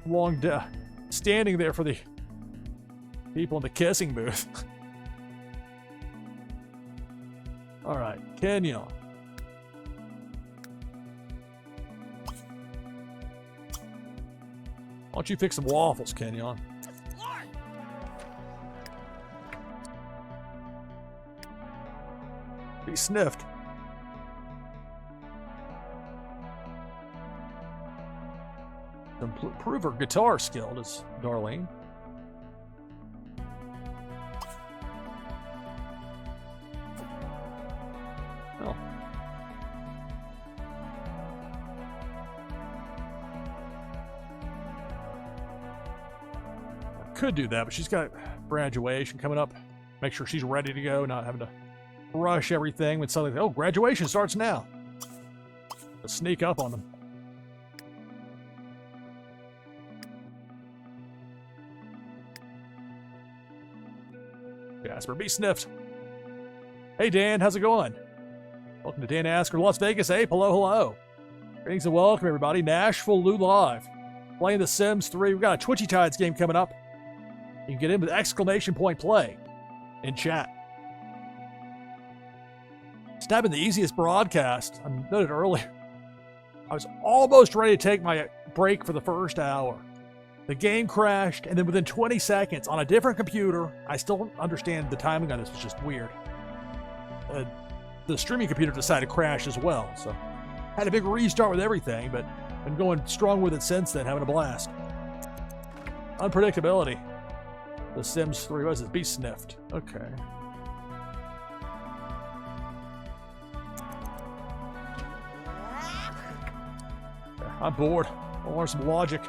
right. Standing there for the people in the kissing booth. All right, Kenyon. Why don't you fix some waffles, Kenyon? Be sniffed. Improve her guitar skill, does Darlene. Oh. I could do that, but she's got graduation coming up. Make sure she's ready to go, not having to rush everything when suddenly, oh, graduation starts now. Let's sneak up on them. Jasper, be sniffed. Hey, Dan, how's it going? Welcome to Dan Asker, Las Vegas Ape. Hello, hello. Greetings and welcome, everybody. NashvilleLou Live. Playing The Sims 3. We've got a Twitchy Tides game coming up. You can get in with !play in chat. It's not been the easiest broadcast. I noted earlier. I was almost ready to take my break for the first hour. The game crashed, and then within 20 seconds, on a different computer, I still don't understand the timing on this, was just weird. the streaming computer decided to crash as well. So had a big restart with everything, but been going strong with it since then, having a blast. Unpredictability. The Sims 3 was it? Be sniffed. Okay. I'm bored. I want some logic.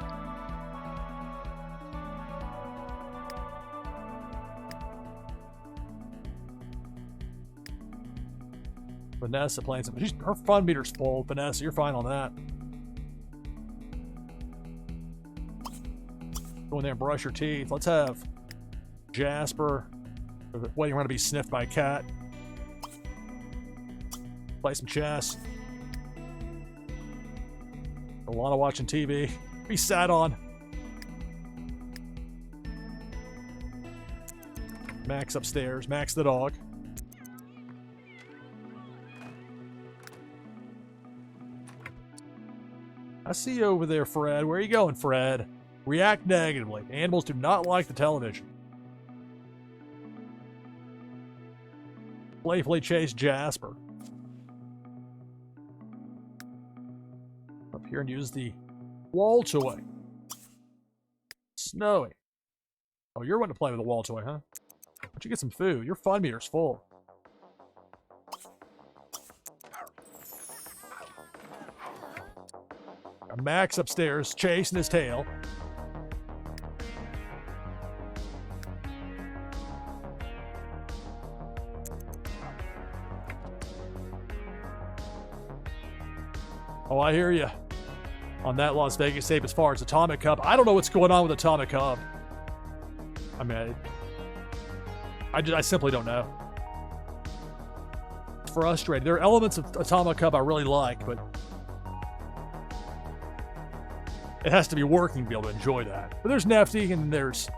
Vanessa playing some. Her fun meter's full. Vanessa, you're fine on that. Go in there and brush your teeth. Let's have Jasper waiting around to be sniffed by a cat. Play some chess. Alana watching TV. Be sat on. Max upstairs. Max the dog. I see you over there, Fred. Where are you going, Fred? React negatively. Animals do not like the television. Playfully chase Jasper. Up here and use the wall toy. Snowy. Oh, you're wanting to play with the wall toy, huh? Why don't you get some food? Your fun meter's full. Max upstairs, chasing his tail. Oh, I hear you. On that Las Vegas tape as far as Atomic Cup. I don't know what's going on with Atomic Cup. I mean, I simply don't know. It's frustrating. There are elements of Atomic Cup I really like, but it has to be working to be able to enjoy that. But there's Nefty and there's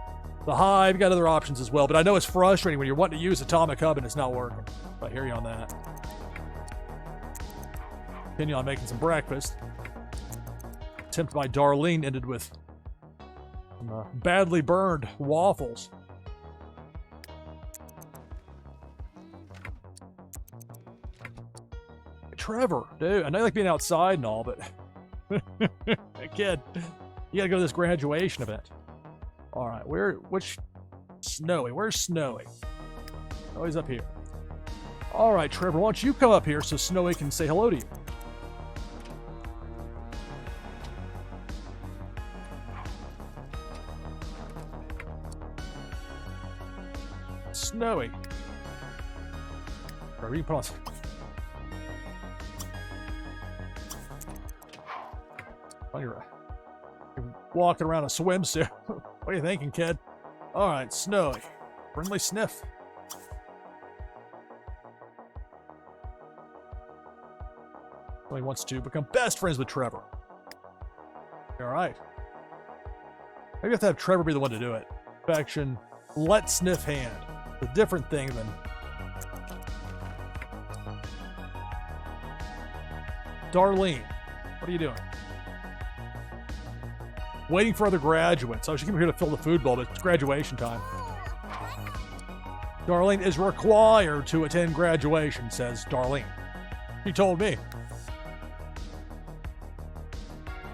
the Hive. Got other options as well. But I know it's frustrating when you're wanting to use Atomic Hub and it's not working. But I hear you on that. Continue on making some breakfast. Attempt by Darlene ended with some badly burned waffles. Trevor, dude, I know you like being outside and all, but kid, you gotta go to this graduation event. All right, which Snowy? Where's Snowy? Oh, he's up here. All right, Trevor, why don't you come up here so Snowy can say hello to you? Snowy. Trevor, you can put on. You're walking around a swimsuit. What are you thinking, kid? All right, Snowy. Friendly sniff. He wants to become best friends with Trevor. All right. Maybe you have to have Trevor be the one to do it. Faction, let sniff hand. It's a different thing than Darlene. What are you doing? Waiting for other graduates. Oh, she came here to fill the food bowl, but it's graduation time. Darlene is required to attend graduation, says Darlene. She told me.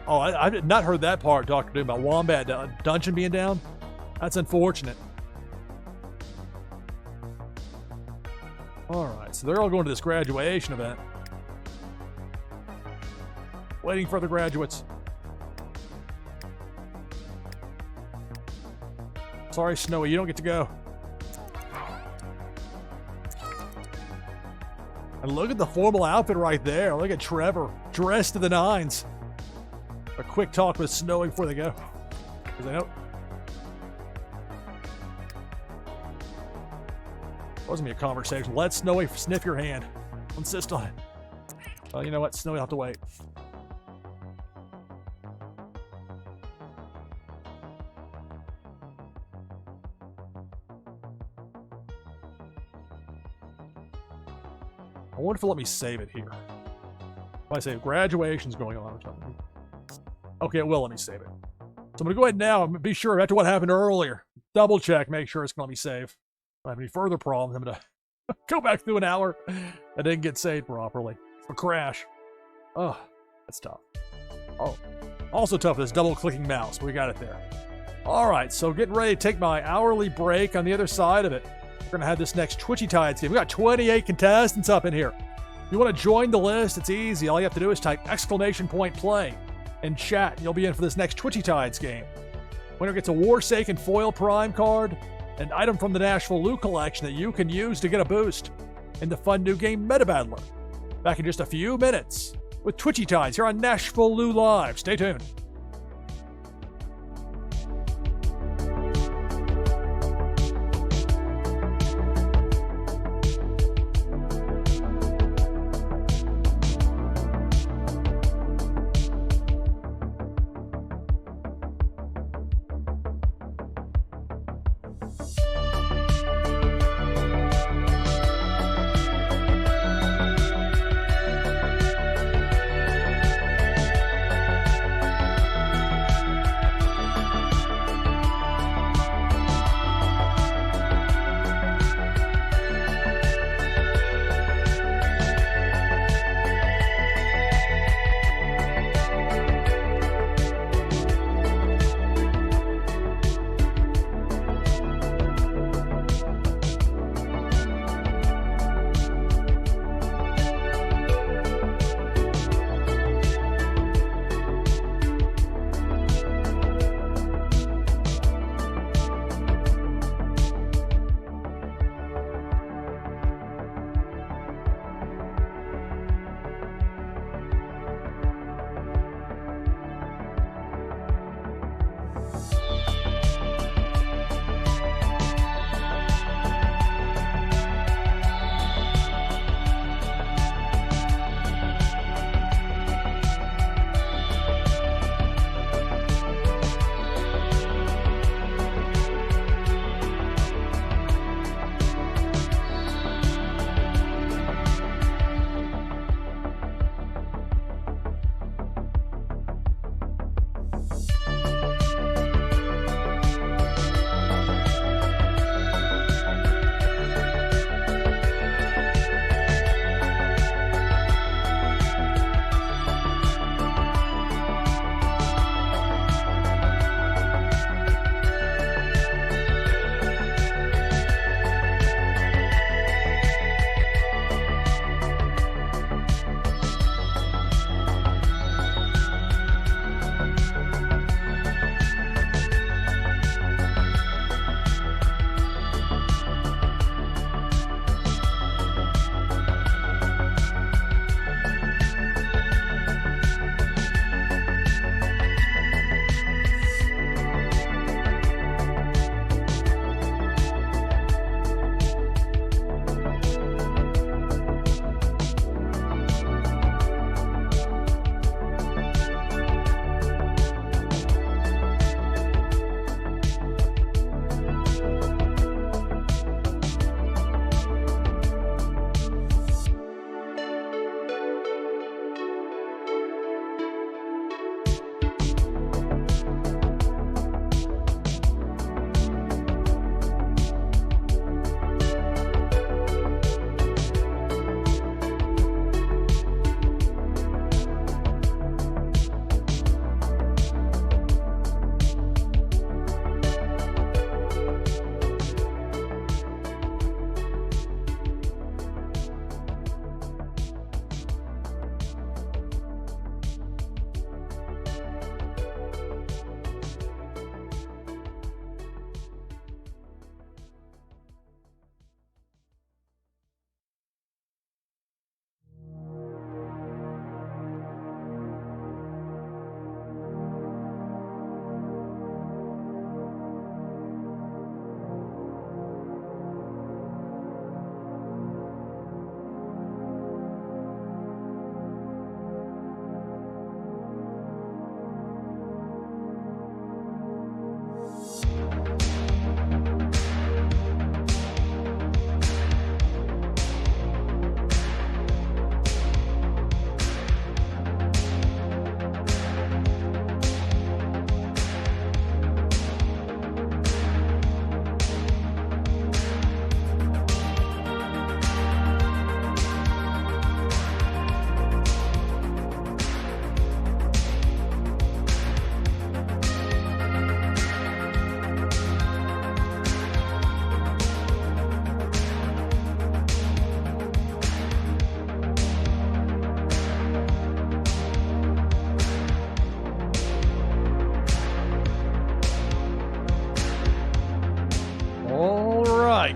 Oh, I did not heard that part, Dr. Doom, about Wombat Dungeon being down. That's unfortunate. All right, so they're all going to this graduation event. Waiting for the graduates. Sorry, Snowy, you don't get to go. And look at the formal outfit right there. Look at Trevor, dressed to the nines. A quick talk with Snowy before they go. Because I know. Wasn't me a conversation. Let Snowy sniff your hand. Insist on it. Well, you know what? Snowy will have to wait. I wonder if it'll let me save it here. If I say graduation's going on or something. Okay, it will let me save it. So I'm going to go ahead now and be sure after what happened earlier. Double check, make sure it's going to let me save. If I have any further problems, I'm going to Go back through an hour. I didn't get saved properly. A crash. Oh, that's tough. Oh, also tough is double-clicking mouse. We got it there. All right, so getting ready to take my hourly break on the other side of it. We're going to have this next Twitchy Tides game. We got 28 contestants up in here. If you want to join the list, it's easy. All you have to do is type !play in chat. You'll be in for this next Twitchy Tides game. Winner gets a Warsaken Foil Prime card, an item from the NashvilleLou collection that you can use to get a boost in the fun new game Meta Battler. Back in just a few minutes with Twitchy Tides here on NashvilleLou Live. Stay tuned.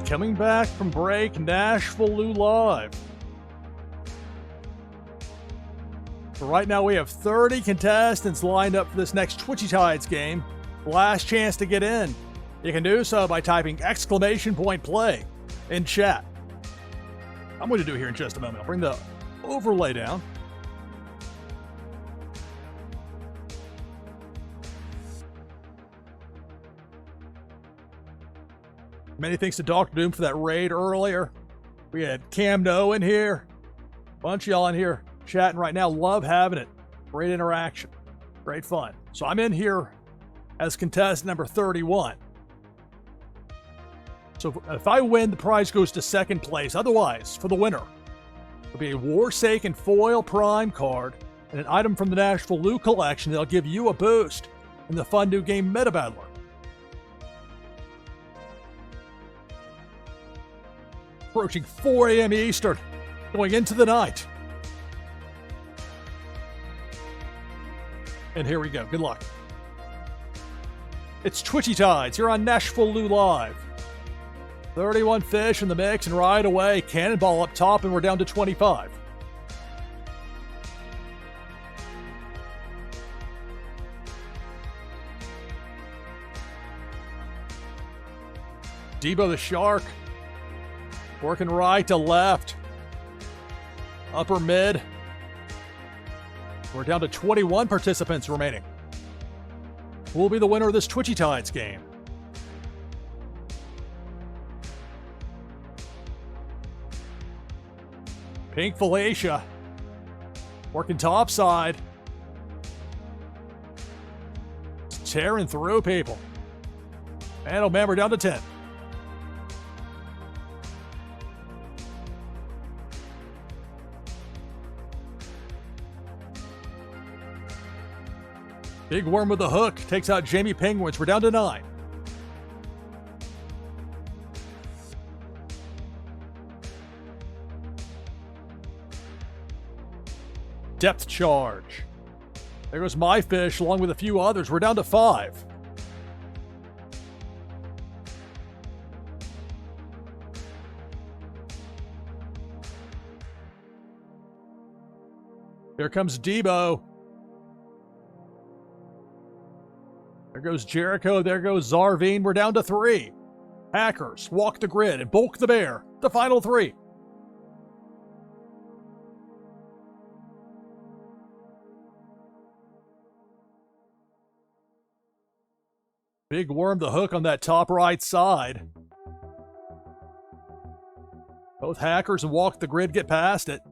Coming back from break, NashvilleLou live. So right now we have 30 contestants lined up for this next Twitchy Tides game. Last chance to get in. You can do so by typing !play in chat. I'm going to do it here in just a moment. I'll bring the overlay down. Many thanks to Dr. Doom for that raid earlier. We had Cam No in here. Bunch of y'all in here chatting right now. Love having it. Great interaction. Great fun. So I'm in here as contestant number 31. So if I win, the prize goes to second place. Otherwise, for the winner, it'll be a Warsaken foil prime card and an item from the NashvilleLou collection that'll give you a boost in the fun new game Meta Battler. Approaching 4 a.m. Eastern, going into the night. And here we go. Good luck. It's Twitchy Tides here on NashvilleLou Live. 31 fish in the mix, and right away, cannonball up top, and we're down to 25. Debo the Shark. Working right to left. Upper mid. We're down to 21 participants remaining. Who will be the winner of this Twitchy Tides game? Pink Felicia. Working topside. Tearing through people. And oh man, we're down to 10. Big Worm with the hook takes out Jamie Penguins. We're down to 9. Depth charge. There goes my fish along with a few others. We're down to 5. Here comes Debo. There goes Jericho. There goes Zarvine. We're down to 3. Hackers, Walk the Grid, and Bulk the Bear. The final 3. Big Worm the hook on that top right side. Both Hackers and Walk the Grid get past it.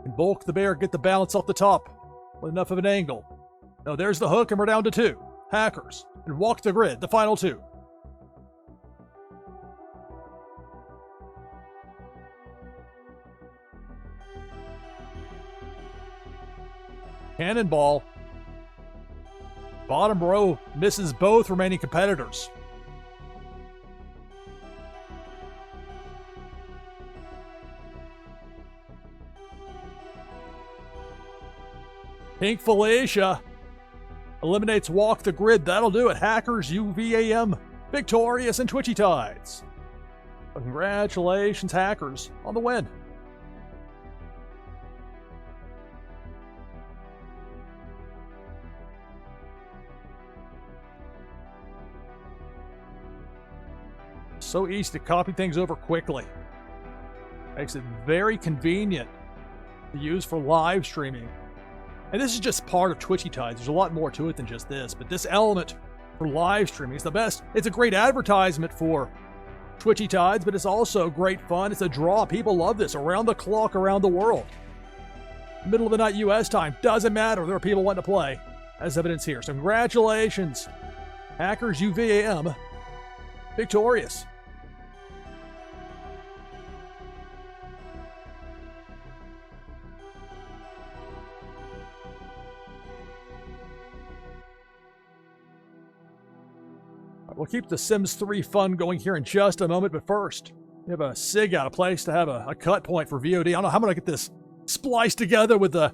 And Bulk the Bear get the balance off the top with enough of an angle. No, there's the hook, and we're down to 2. Hackers and Walk the Grid, the final 2. Cannonball. Bottom row misses both remaining competitors. Pink Felicia eliminates Walk the Grid. That'll do it. Hackers, UVAM, victorious in Twitchy Tides. Congratulations, Hackers, on the win. So easy to copy things over quickly. Makes it very convenient to use for live streaming. And this is just part of Twitchy Tides. There's a lot more to it than just this, but this element for live streaming is the best. It's a great advertisement for Twitchy Tides, but it's also great fun. It's a draw. People love this around the clock, around the world. Middle of the night US time, doesn't matter. There are people wanting to play, as evidence here. So congratulations, Hackers UVAM, victorious. We'll keep the Sims 3 fun going here in just a moment, but first, we have a SIG out, a place to have a cut point for VOD. I don't know how I'm going to get this spliced together with the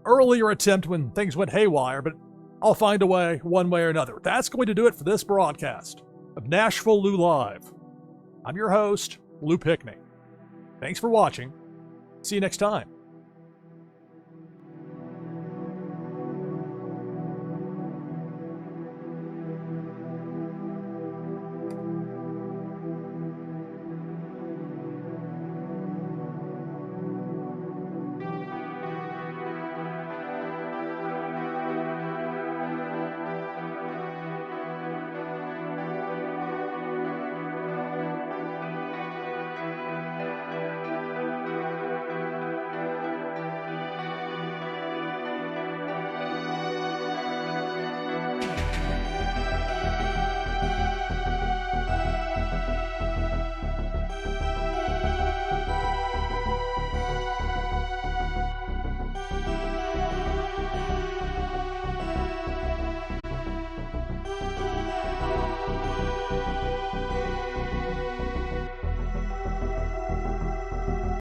earlier attempt when things went haywire, but I'll find a way, one way or another. That's going to do it for this broadcast of NashvilleLou Live. I'm your host, Lou Pickney. Thanks for watching. See you next time.